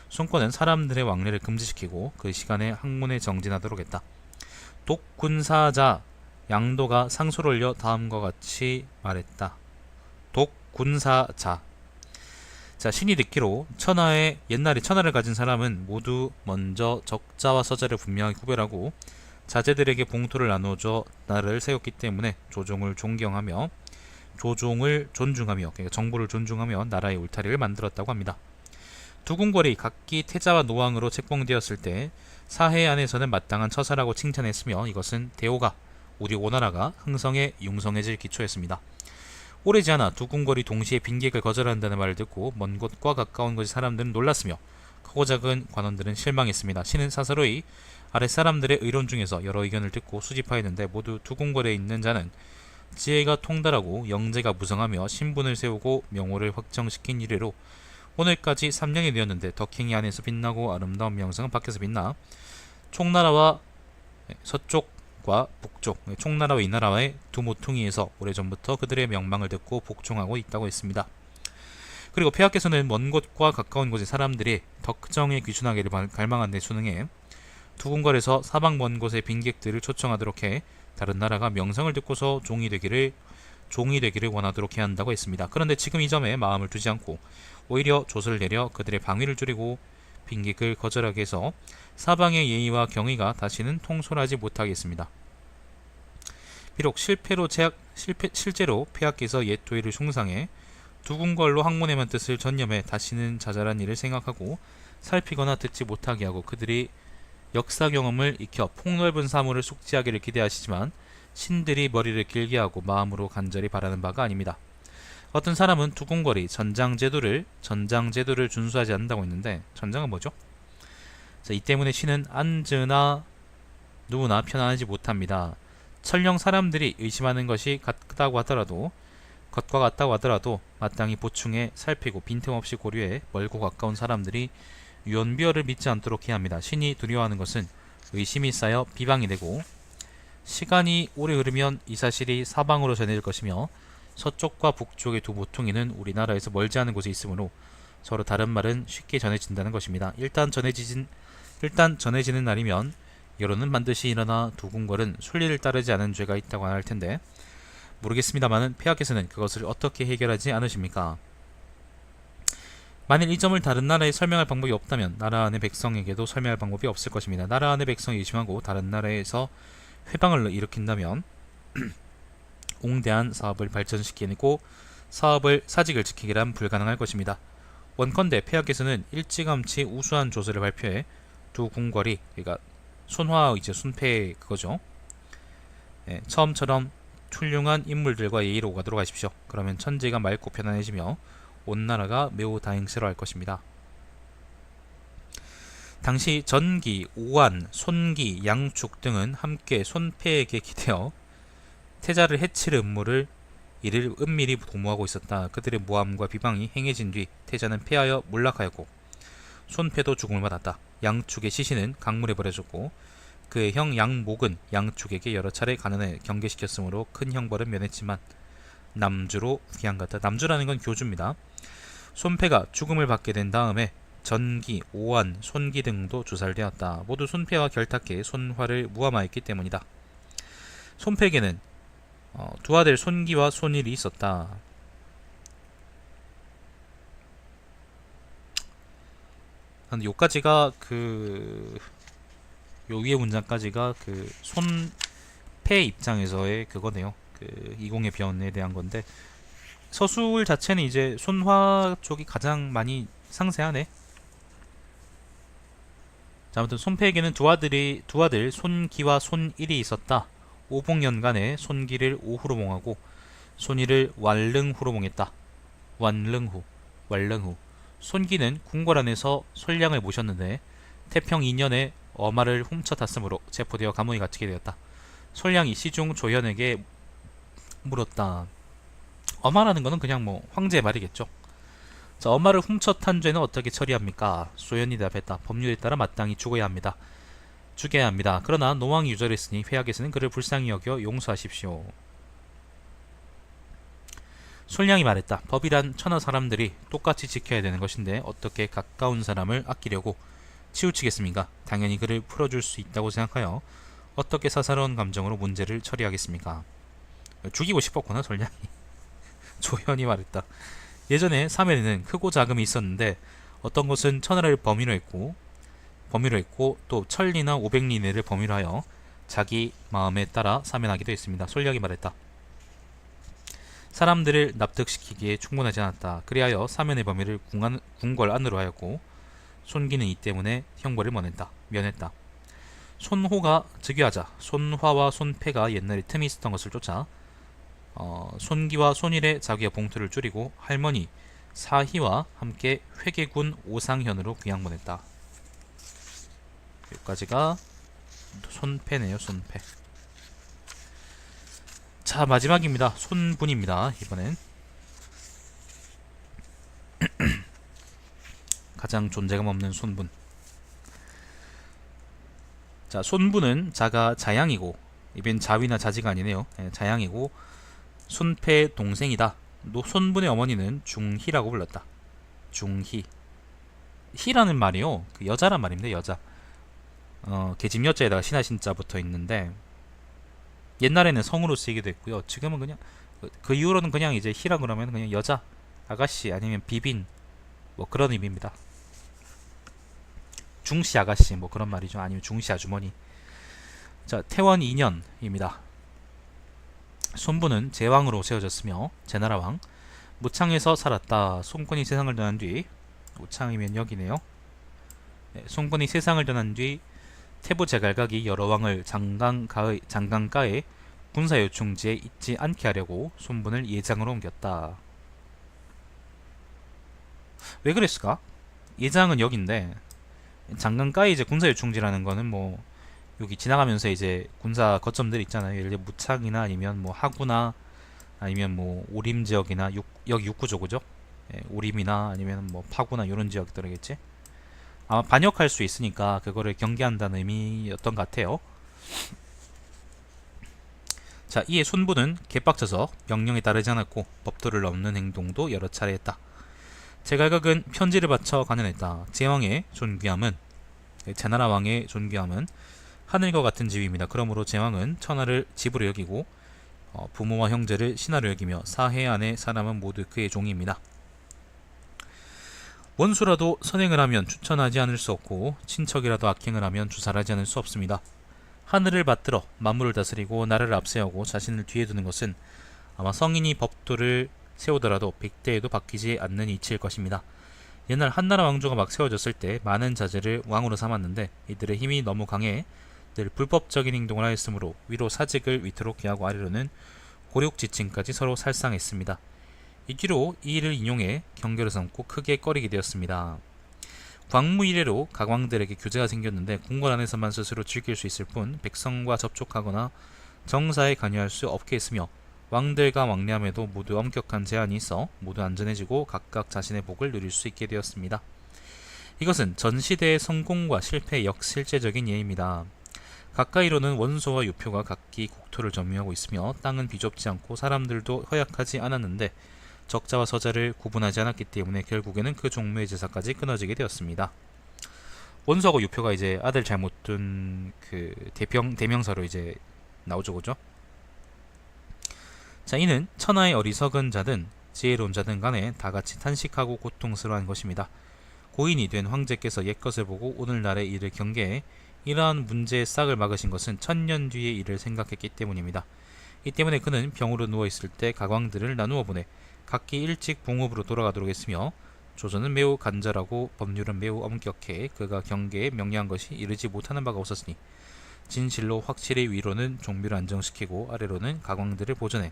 손권은 사람들의 왕래를 금지시키고 그 시간에 학문에 정진하도록 했다. 독군사자 양도가 상소를 올려 다음과 같이 말했다. 독군사자. 자, 신이 듣기로 옛날에 천하를 가진 사람은 모두 먼저 적자와 서자를 분명히 구별하고 자제들에게 봉토를 나눠줘 나라를 세웠기 때문에 조종을 존중하며 그러니까 정부를 존중하며 나라의 울타리를 만들었다고 합니다. 두궁궐이 각기 태자와 노왕으로 책봉되었을 때 사회 안에서는 마땅한 처사라고 칭찬했으며 이것은 대오가 우리 오나라가 흥성에 융성해질 기초였습니다. 오래지 않아 두 궁궐이 동시에 빈객을 거절한다는 말을 듣고 먼 곳과 가까운 곳의 사람들은 놀랐으며 크고 작은 관원들은 실망했습니다. 신은 사사로이 아랫사람들의 의론 중에서 여러 의견을 듣고 수집하였는데 모두 두 궁궐에 있는 자는 지혜가 통달하고 영재가 무성하며 신분을 세우고 명호를 확정시킨 이래로 오늘까지 3년이 되었는데 덕행이 안에서 빛나고 아름다운 명성은 밖에서 빛나 총나라와 서쪽과 북쪽, 총나라와 이나라와의 두 모퉁이에서 오래전부터 그들의 명망을 듣고 복종하고 있다고 했습니다. 그리고 폐하께서는 먼 곳과 가까운 곳의 사람들이 덕정에 귀순하기를 갈망한 데 순응해 두군궐에서 사방 먼 곳의 빈객들을 초청하도록 해 다른 나라가 명성을 듣고서 종이 되기를 원하도록 해야 한다고 했습니다. 그런데 지금 이 점에 마음을 두지 않고 오히려 조서를 내려 그들의 방위를 줄이고 빈객을 거절하게 해서 사방의 예의와 경의가 다시는 통솔하지 못하게 했습니다. 비록 실제로 폐하께서 옛 도의를 숭상해 두군걸로 학문에만 뜻을 전념해 다시는 자잘한 일을 생각하고 살피거나 듣지 못하게 하고 그들이 역사 경험을 익혀 폭넓은 사물을 숙지하기를 기대하시지만 신들이 머리를 길게 하고 마음으로 간절히 바라는 바가 아닙니다. 어떤 사람은 두군걸이 전장제도를 준수하지 않는다고 했는데 전장은 뭐죠? 자, 이 때문에 신은 앉으나 누우나 편안하지 못합니다. 설령 사람들이 의심하는 것이 겉과 같다고 하더라도 마땅히 보충해 살피고 빈틈없이 고려해 멀고 가까운 사람들이 유언비어를 믿지 않도록 해야 합니다. 신이 두려워하는 것은 의심이 쌓여 비방이 되고 시간이 오래 흐르면 이 사실이 사방으로 전해질 것이며 서쪽과 북쪽의 두 모퉁이는 우리나라에서 멀지 않은 곳에 있으므로 서로 다른 말은 쉽게 전해진다는 것입니다. 일단 전해지는 날이면 여론은 반드시 일어나 두군걸은 순리를 따르지 않은 죄가 있다고 할 텐데 모르겠습니다만은 폐하께서는 그것을 어떻게 해결하지 않으십니까? 만일 이 점을 다른 나라에 설명할 방법이 없다면 나라 안의 백성에게도 설명할 방법이 없을 것입니다. 나라 안의 백성이 의심하고 다른 나라에서 회방을 일으킨다면 옹대한 사업을 발전시키고 사직을 지키기란 불가능할 것입니다. 원컨대 폐하께서는 일찌감치 우수한 조서를 발표해 두 궁궐이, 그러니까 손화 이제 순패 그거죠. 처음처럼 훌륭한 인물들과 예의로 오가도록 하십시오. 그러면 천지가 맑고 편안해지며 온 나라가 매우 다행스러워할 것입니다. 당시 전기, 오한, 손기, 양축 등은 함께 손패에게 기대어 태자를 해칠 이를 은밀히 도모하고 있었다. 그들의 모함과 비방이 행해진 뒤 태자는 패하여 몰락하였고 손패도 죽음을 받았다. 양축의 시신은 강물에 버려졌고 그의 형 양목은 양축에게 여러 차례 가난을 경계시켰으므로 큰 형벌은 면했지만 남주로 귀양갔다. 남주라는 건 교주입니다. 손패가 죽음을 받게 된 다음에 전기, 오한, 손기 등도 주살되었다. 모두 손패와 결탁해 손화를 무함하였기 때문이다. 손패에게는 두 아들 손기와 손일이 있었다. 근데 요까지가 요 위에 문장까지가 손패 입장에서의 그거네요. 이공의 변에 대한 건데 서술 자체는 이제 손화 쪽이 가장 많이 상세하네. 자, 아무튼 손패에게는 두 아들 손기와 손일이 있었다. 오복년간에 손기를 오후로 몽하고 손일을 왈릉후로 몽했다. 왈릉후. 손기는 궁궐 안에서 솔량을 모셨는데 태평 2년에 어마를 훔쳐 탔으므로 체포되어 감옥에 갇히게 되었다. 솔량이 시중 조현에게 물었다. 어마라는 거는 그냥 뭐 황제의 말이겠죠. 자, 어마를 훔쳐 탄 죄는 어떻게 처리합니까? 소현이 대답했다. 법률에 따라 마땅히 죽여야 합니다. 그러나 노왕이 유절했으니 회학에서는 그를 불쌍히 여겨 용서하십시오. 솔량이 말했다. 법이란 천하 사람들이 똑같이 지켜야 되는 것인데 어떻게 가까운 사람을 아끼려고 치우치겠습니까? 당연히 그를 풀어줄 수 있다고 생각하여 어떻게 사사로운 감정으로 문제를 처리하겠습니까? 죽이고 싶었구나 솔량이. 조현이 말했다. 예전에 사면에는 크고 자금이 있었는데 어떤 것은 천하를 범위로 했고 또 천리나 500리 내를 범위로 하여 자기 마음에 따라 사면하기도 했습니다. 솔량이 말했다. 사람들을 납득시키기에 충분하지 않았다. 그리하여 사면의 범위를 궁궐 안으로 하였고 손기는 이 때문에 형벌을 면했다. 손호가 즉위하자 손화와 손패가 옛날에 틈이 있었던 것을 쫓아 손기와 손일의 자기의 봉투를 줄이고 할머니 사희와 함께 회계군 오상현으로 귀양 보냈다. 여기까지가 손패네요. 손패. 자, 마지막입니다. 손분입니다. 이번엔 가장 존재감 없는 손분. 자, 손부는 자가 자양이고, 이변 자위나 자지가 아니네요. 예, 자양이고 손패 동생이다. 손분의 어머니는 중희라고 불렀다. 중희. 희라는 말이요, 그 여자란 말입니다. 여자. 계집 여자에다가 신하신자 붙어 있는데, 옛날에는 성으로 쓰이기도 했고요. 지금은 그냥 그 이후로는 그냥 이제 희라 그러면 그냥 여자, 아가씨 아니면 비빈 뭐 그런 의미입니다. 중시 아가씨 뭐 그런 말이죠. 아니면 중시 아주머니. 자, 태원 2년입니다. 손부는 제왕으로 세워졌으며 제나라왕 무창에서 살았다. 송군이 세상을 떠난 뒤, 무창이면 여기네요. 네, 송군이 세상을 떠난 뒤 태부 제갈각이 여러 왕을 장강가의 군사요충지에 있지 않게 하려고 손분을 예장으로 옮겼다. 왜 그랬을까? 예장은 여긴데 장강가에 이제 군사요충지라는 거는 뭐 여기 지나가면서 이제 군사 거점들 있잖아요. 예를 들어 무창이나 아니면 뭐 하구나 아니면 뭐 오림 지역이나 여기 육구조 그죠? 예, 오림이나 아니면 뭐 파구나 이런 지역들이겠지. 아마 반역할 수 있으니까 그거를 경계한다는 의미였던 것 같아요. 자, 이에 손부는 개빡쳐서 명령에 따르지 않았고 법도를 넘는 행동도 여러 차례 했다. 제갈각은 편지를 바쳐 간연했다. 제왕의 존귀함은, 제나라 왕의 존귀함은 하늘과 같은 지위입니다. 그러므로 제왕은 천하를 집으로 여기고 부모와 형제를 신하로 여기며 사해 안의 사람은 모두 그의 종입니다. 원수라도 선행을 하면 추천하지 않을 수 없고 친척이라도 악행을 하면 주살하지 않을 수 없습니다. 하늘을 받들어 만물을 다스리고 나라를 앞세우고 자신을 뒤에 두는 것은 아마 성인이 법도를 세우더라도 100대에도 바뀌지 않는 이치일 것입니다. 옛날 한나라 왕조가 막 세워졌을 때 많은 자제를 왕으로 삼았는데 이들의 힘이 너무 강해 늘 불법적인 행동을 하였으므로 위로 사직을 위태로 귀하고 아래로는 고륙지층까지 서로 살상했습니다. 이기로 이 일을 인용해 경계를 삼고 크게 꺼리게 되었습니다. 광무 이래로 각왕들에게 규제가 생겼는데 궁궐 안에서만 스스로 즐길 수 있을 뿐 백성과 접촉하거나 정사에 관여할 수 없게 했으며 왕들과 왕량에도 모두 엄격한 제한이 있어 모두 안전해지고 각각 자신의 복을 누릴 수 있게 되었습니다. 이것은 전 시대의 성공과 실패의 역실제적인 예입니다. 가까이로는 원소와 유표가 각기 국토를 점유하고 있으며 땅은 비좁지 않고 사람들도 허약하지 않았는데 적자와 서자를 구분하지 않았기 때문에 결국에는 그 종묘의 제사까지 끊어지게 되었습니다. 원소하고 유표가 이제 아들 잘못 둔 그 대명사로 이제 나오죠, 그죠? 자, 이는 천하의 어리석은 자든 지혜로운 자든 간에 다같이 탄식하고 고통스러워한 것입니다. 고인이 된 황제께서 옛것을 보고 오늘날의 일을 경계해 이러한 문제의 싹을 막으신 것은 천년 뒤의 일을 생각했기 때문입니다. 이 때문에 그는 병으로 누워있을 때 각왕들을 나누어 보내 각기 일찍 봉업으로 돌아가도록 했으며 조선은 매우 간절하고 법률은 매우 엄격해 그가 경계에 명령한 것이 이르지 못하는 바가 없었으니 진실로 확실히 위로는 종묘를 안정시키고 아래로는 각왕들을 보존해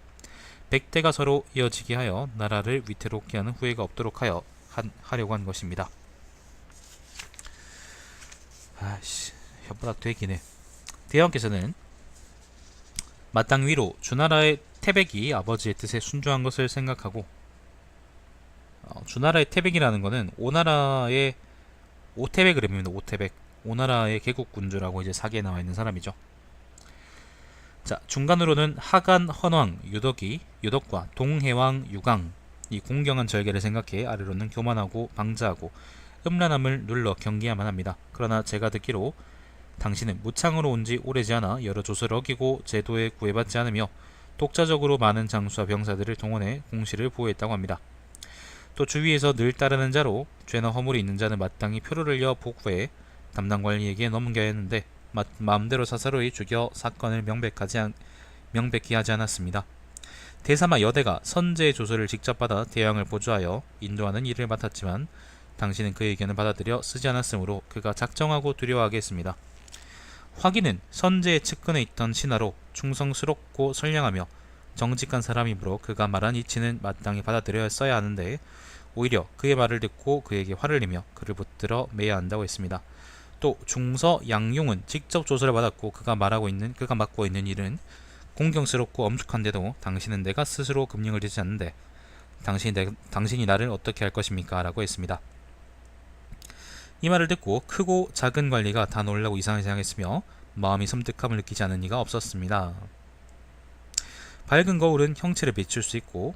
100대가 서로 이어지게 하여 나라를 위태롭게 하는 후회가 없도록 하려고 한 것입니다. 아씨, 혓바닥 되게 기네. 대왕께서는 마땅 위로 주나라의 태백이 아버지의 뜻에 순종한 것을 생각하고, 주나라의 태백이라는 것은 오나라의 오태백을 의미합니다. 오태백, 오나라의 개국군주라고 이제 사기에 나와 있는 사람이죠. 자, 중간으로는 하간 헌왕 유덕과 동해왕 유강 이 공경한 절개를 생각해 아래로는 교만하고 방자하고 음란함을 눌러 경계해야만 합니다. 그러나 제가 듣기로 당신은 무창으로 온 지 오래지 않아 여러 조서를 어기고 제도에 구애받지 않으며 독자적으로 많은 장수와 병사들을 동원해 공시를 보호했다고 합니다. 또 주위에서 늘 따르는 자로 죄나 허물이 있는 자는 마땅히 표를 여 보고해 담당 관리에게 넘겨야 했는데 마음대로 사사로이 죽여 사건을 명백히 하지 않았습니다. 대사마 여대가 선제의 조서를 직접 받아 대왕을 보조하여 인도하는 일을 맡았지만 당신은 그 의견을 받아들여 쓰지 않았으므로 그가 작정하고 두려워하게 했습니다. 화기는 선제의 측근에 있던 신하로 충성스럽고 선량하며 정직한 사람이므로 그가 말한 이치는 마땅히 받아들여 써야 하는데 오히려 그의 말을 듣고 그에게 화를 내며 그를 붙들어 매야 한다고 했습니다. 또 중서 양용은 직접 조서를 받았고 그가 맡고 있는 일은 공경스럽고 엄숙한데도 당신은 내가 스스로 금령을 지지 않는데 당신이 나를 어떻게 할 것입니까? 라고 했습니다. 이 말을 듣고 크고 작은 관리가 다 놀라고 이상하게 생각했으며 마음이 섬뜩함을 느끼지 않은 이가 없었습니다. 밝은 거울은 형체를 비출 수 있고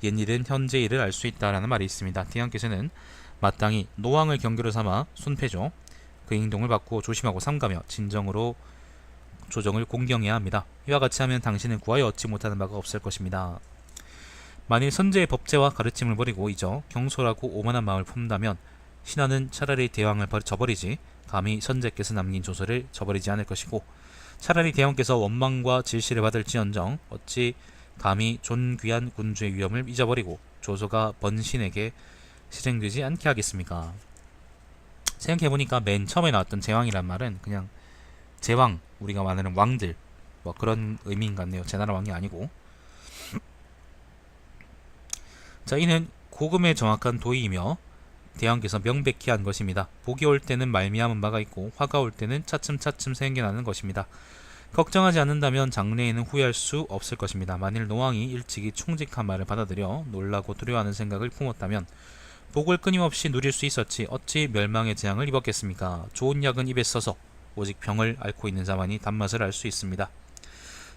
옛일은 현재 일을 알 수 있다라는 말이 있습니다. 대왕께서는 마땅히 노왕을 경계로 삼아 손패죠. 그 행동을 받고 조심하고 삼가며 진정으로 조정을 공경해야 합니다. 이와 같이 하면 당신은 구하여 얻지 못하는 바가 없을 것입니다. 만일 선제의 법제와 가르침을 버리고 잊어 경솔하고 오만한 마음을 품는다면 신하는 차라리 대왕을 저버리지 감히 선제께서 남긴 조서를 저버리지 않을 것이고 차라리 대왕께서 원망과 질시를 받을지언정 어찌 감히 존귀한 군주의 위엄을 잊어버리고 조서가 번신에게 실행되지 않게 하겠습니까? 생각해보니까 맨 처음에 나왔던 제왕이란 말은 그냥 제왕, 우리가 말하는 왕들 뭐 그런 의미인 것 같네요. 제나라 왕이 아니고. 자, 이는 고금의 정확한 도의이며 대왕께서 명백히 한 것입니다. 복이 올 때는 말미암은 바가 있고 화가 올 때는 차츰차츰 생겨나는 것입니다. 걱정하지 않는다면 장래에는 후회할 수 없을 것입니다. 만일 노왕이 일찍이 충직한 말을 받아들여 놀라고 두려워하는 생각을 품었다면 복을 끊임없이 누릴 수 있었지 어찌 멸망의 재앙을 입었겠습니까? 좋은 약은 입에 써서 오직 병을 앓고 있는 자만이 단맛을 알 수 있습니다.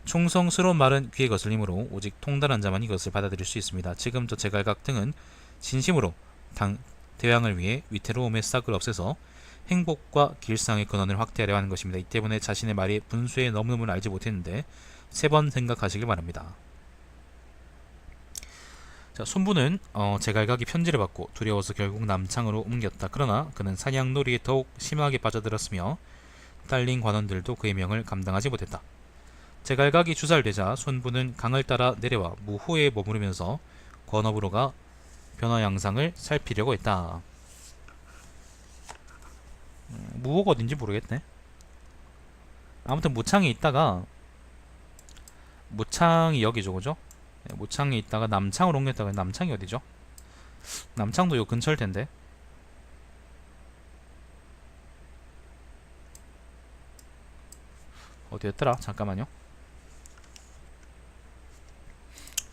충성스러운 말은 귀에 거슬리므로 오직 통달한 자만이 이것을 받아들일 수 있습니다. 지금 저 제갈각 등은 진심으로 대왕을 위해 위태로움의 싹을 없애서 행복과 길상의 근원을 확대하려 하는 것입니다. 이 때문에 자신의 말이 분수의 너무너무 알지 못했는데 3번 생각하시길 바랍니다. 자, 손부는 제갈각이 편지를 받고 두려워서 결국 남창으로 옮겼다. 그러나 그는 사냥놀이에 더욱 심하게 빠져들었으며 딸린 관원들도 그의 명을 감당하지 못했다. 제갈각이 주살되자 손부는 강을 따라 내려와 무호에 머무르면서 권업으로 가 변화 양상을 살피려고 했다. 무호가 어딘지 모르겠네. 아무튼 무창에 있다가 무창이 여기죠, 그죠? 네, 무창에 있다가 남창으로 옮겼다가 남창이 어디죠? 남창도 요 근처일 텐데. 어디였더라? 잠깐만요.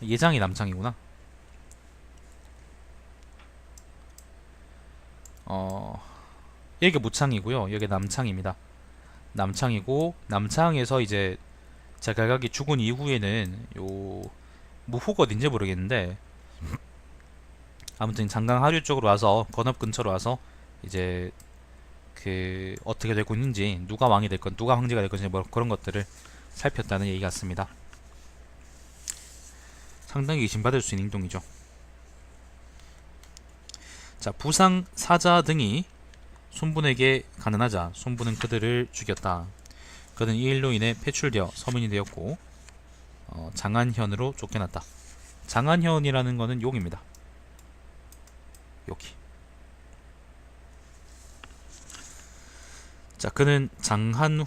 예장이 남창이구나. 여기 무창이고요. 여기 남창입니다. 남창이고 남창에서 이제 제갈각이 죽은 이후에는 요 무호가 어딘지 모르겠는데 아무튼 장강 하류 쪽으로 와서 건업 근처로 와서 이제 그 어떻게 되고 있는지 누가 왕이 될 건 누가 황제가 될 건지 뭐 그런 것들을 살폈다는 얘기 같습니다. 상당히 의심받을 수 있는 행동이죠. 자, 부상, 사자 등이 손분에게 가난하자 손분은 그들을 죽였다. 그는 이 일로 인해 폐출되어 서민이 되었고 장안현으로 쫓겨났다. 장안현이라는 거는 용입니다. 여기. 자, 그는 장한후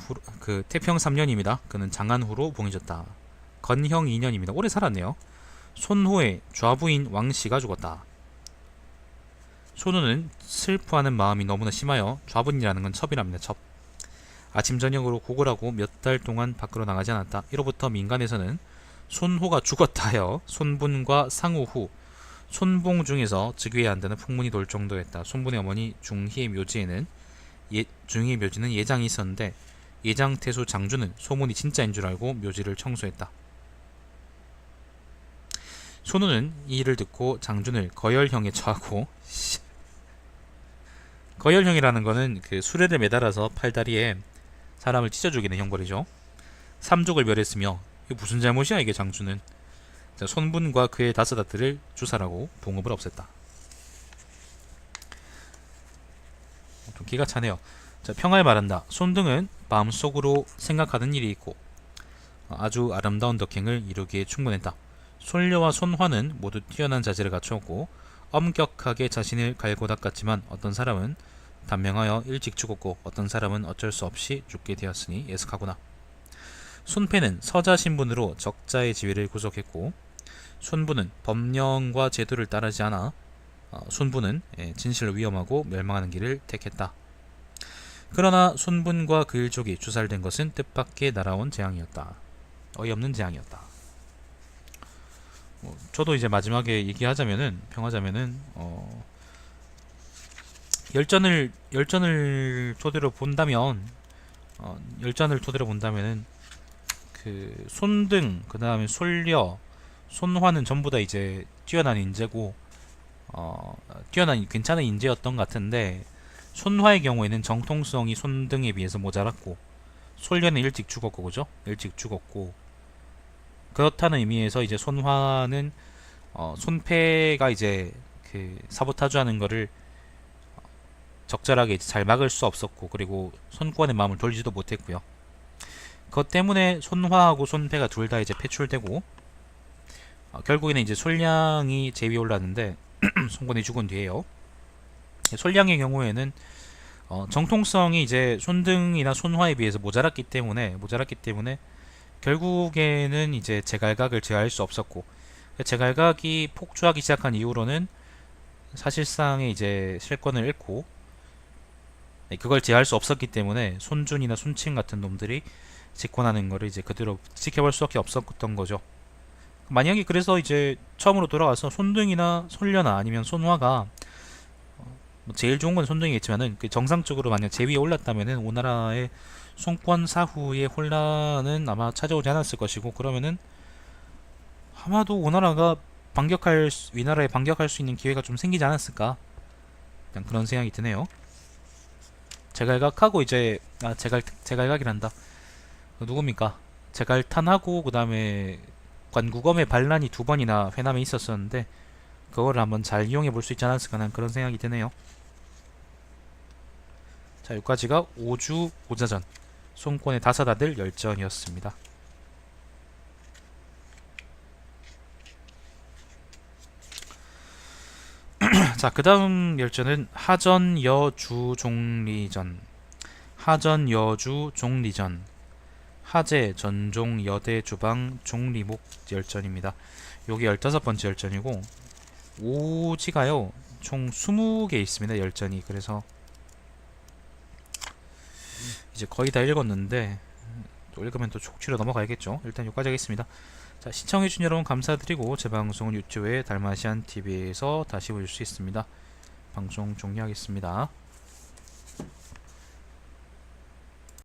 태평 3년입니다. 그는 장안후로 봉해졌다. 건형 2년입니다. 오래 살았네요. 손호의 좌부인 왕씨가 죽었다. 손호는 슬퍼하는 마음이 너무나 심하여 좌분이라는 건 첩이랍니다. 첩. 아침 저녁으로 고골하고 몇 달 동안 밖으로 나가지 않았다. 이로부터 민간에서는 손호가 죽었다 하여 손분과 상후 후 손봉 중에서 즉위해야 한다는 풍문이 돌 정도였다. 손분의 어머니 중희의 묘지에는 중희의 묘지는 예장이 있었는데 예장 태수 장주는 소문이 진짜인 줄 알고 묘지를 청소했다. 손우는 이 일을 듣고 장준을 거열형에 처하고 거열형이라는 거는 그 수레를 매달아서 팔다리에 사람을 찢어 죽이는 형벌이죠. 삼족을 멸했으며 이게 무슨 잘못이야 이게 장준은. 자, 손분과 그의 5아들을 주살하고 봉업을 없앴다. 좀 기가 차네요. 자, 평화를 말한다. 손등은 마음속으로 생각하던 일이 있고 아주 아름다운 덕행을 이루기에 충분했다. 손녀와 손화는 모두 뛰어난 자질을 갖추었고 엄격하게 자신을 갈고 닦았지만 어떤 사람은 단명하여 일찍 죽었고 어떤 사람은 어쩔 수 없이 죽게 되었으니 예측하구나. 손패는 서자 신분으로 적자의 지위를 구속했고 손부는 법령과 제도를 따르지 않아 손부는 진실로 위험하고 멸망하는 길을 택했다. 그러나 손분과 그 일족이 주살된 것은 뜻밖의 날아온 재앙이었다. 어이없는 재앙이었다. 저도 이제 마지막에 얘기하자면은 평하자면은 열전을 토대로 본다면 열전을 토대로 본다면은 그 손등, 그 다음에 솔려, 손화는 전부 다 이제 뛰어난 인재고 뛰어난 괜찮은 인재였던 것 같은데 손화의 경우에는 정통성이 손등에 비해서 모자랐고 솔려는 일찍 죽었고 그죠? 일찍 죽었고 그렇다는 의미에서 이제 손화는 손패가 이제 그 사보타주하는 거를 적절하게 이제 잘 막을 수 없었고 그리고 손권의 마음을 돌리지도 못했고요. 그것 때문에 손화하고 손패가 둘 다 이제 패출되고 결국에는 이제 솔량이 제위에 올랐는데 손권이 죽은 뒤에요. 솔량의 경우에는 정통성이 이제 손등이나 손화에 비해서 모자랐기 때문에 결국에는 이제 제갈각을 제어할 수 없었고 제갈각이 폭주하기 시작한 이후로는 사실상의 이제 실권을 잃고 그걸 제어할 수 없었기 때문에 손준이나 손친 같은 놈들이 집권하는 거를 이제 그대로 지켜볼 수밖에 없었던 거죠. 만약에 그래서 이제 처음으로 돌아와서 손등이나 손려나 아니면 손화가 뭐 제일 좋은 건 손등이겠지만은 그 정상적으로 만약 제위에 올랐다면은 오나라의 송권 사후의 혼란은 아마 찾아오지 않았을 것이고 그러면은 아마도 오나라가 위나라에 반격할 수 있는 기회가 좀 생기지 않았을까? 그냥 그런 생각이 드네요. 제갈각하고 이제 제갈각이란다. 누굽니까? 제갈탄하고 그 다음에 관구검의 반란이 두 번이나 회남에 있었었는데 그거를 한번 잘 이용해 볼 수 있지 않았을까 하는 그런 생각이 드네요. 자, 여기까지가 오주 오자전 송권의 다사다들 열전이었습니다. 자, 그 다음 열전은 하전여주종리전, 하전여주종리전, 하제, 전종, 여대, 주방, 종리목 열전입니다. 요게 15번째 열전이고 오지가요 총 20개 있습니다. 열전이. 그래서 이제 거의 다 읽었는데 또 읽으면 또 촉취로 넘어가야겠죠. 일단 여기까지 하겠습니다. 자, 시청해주신 여러분 감사드리고 제 방송은 유튜브에 달마시안TV에서 다시 보실 수 있습니다. 방송 종료하겠습니다.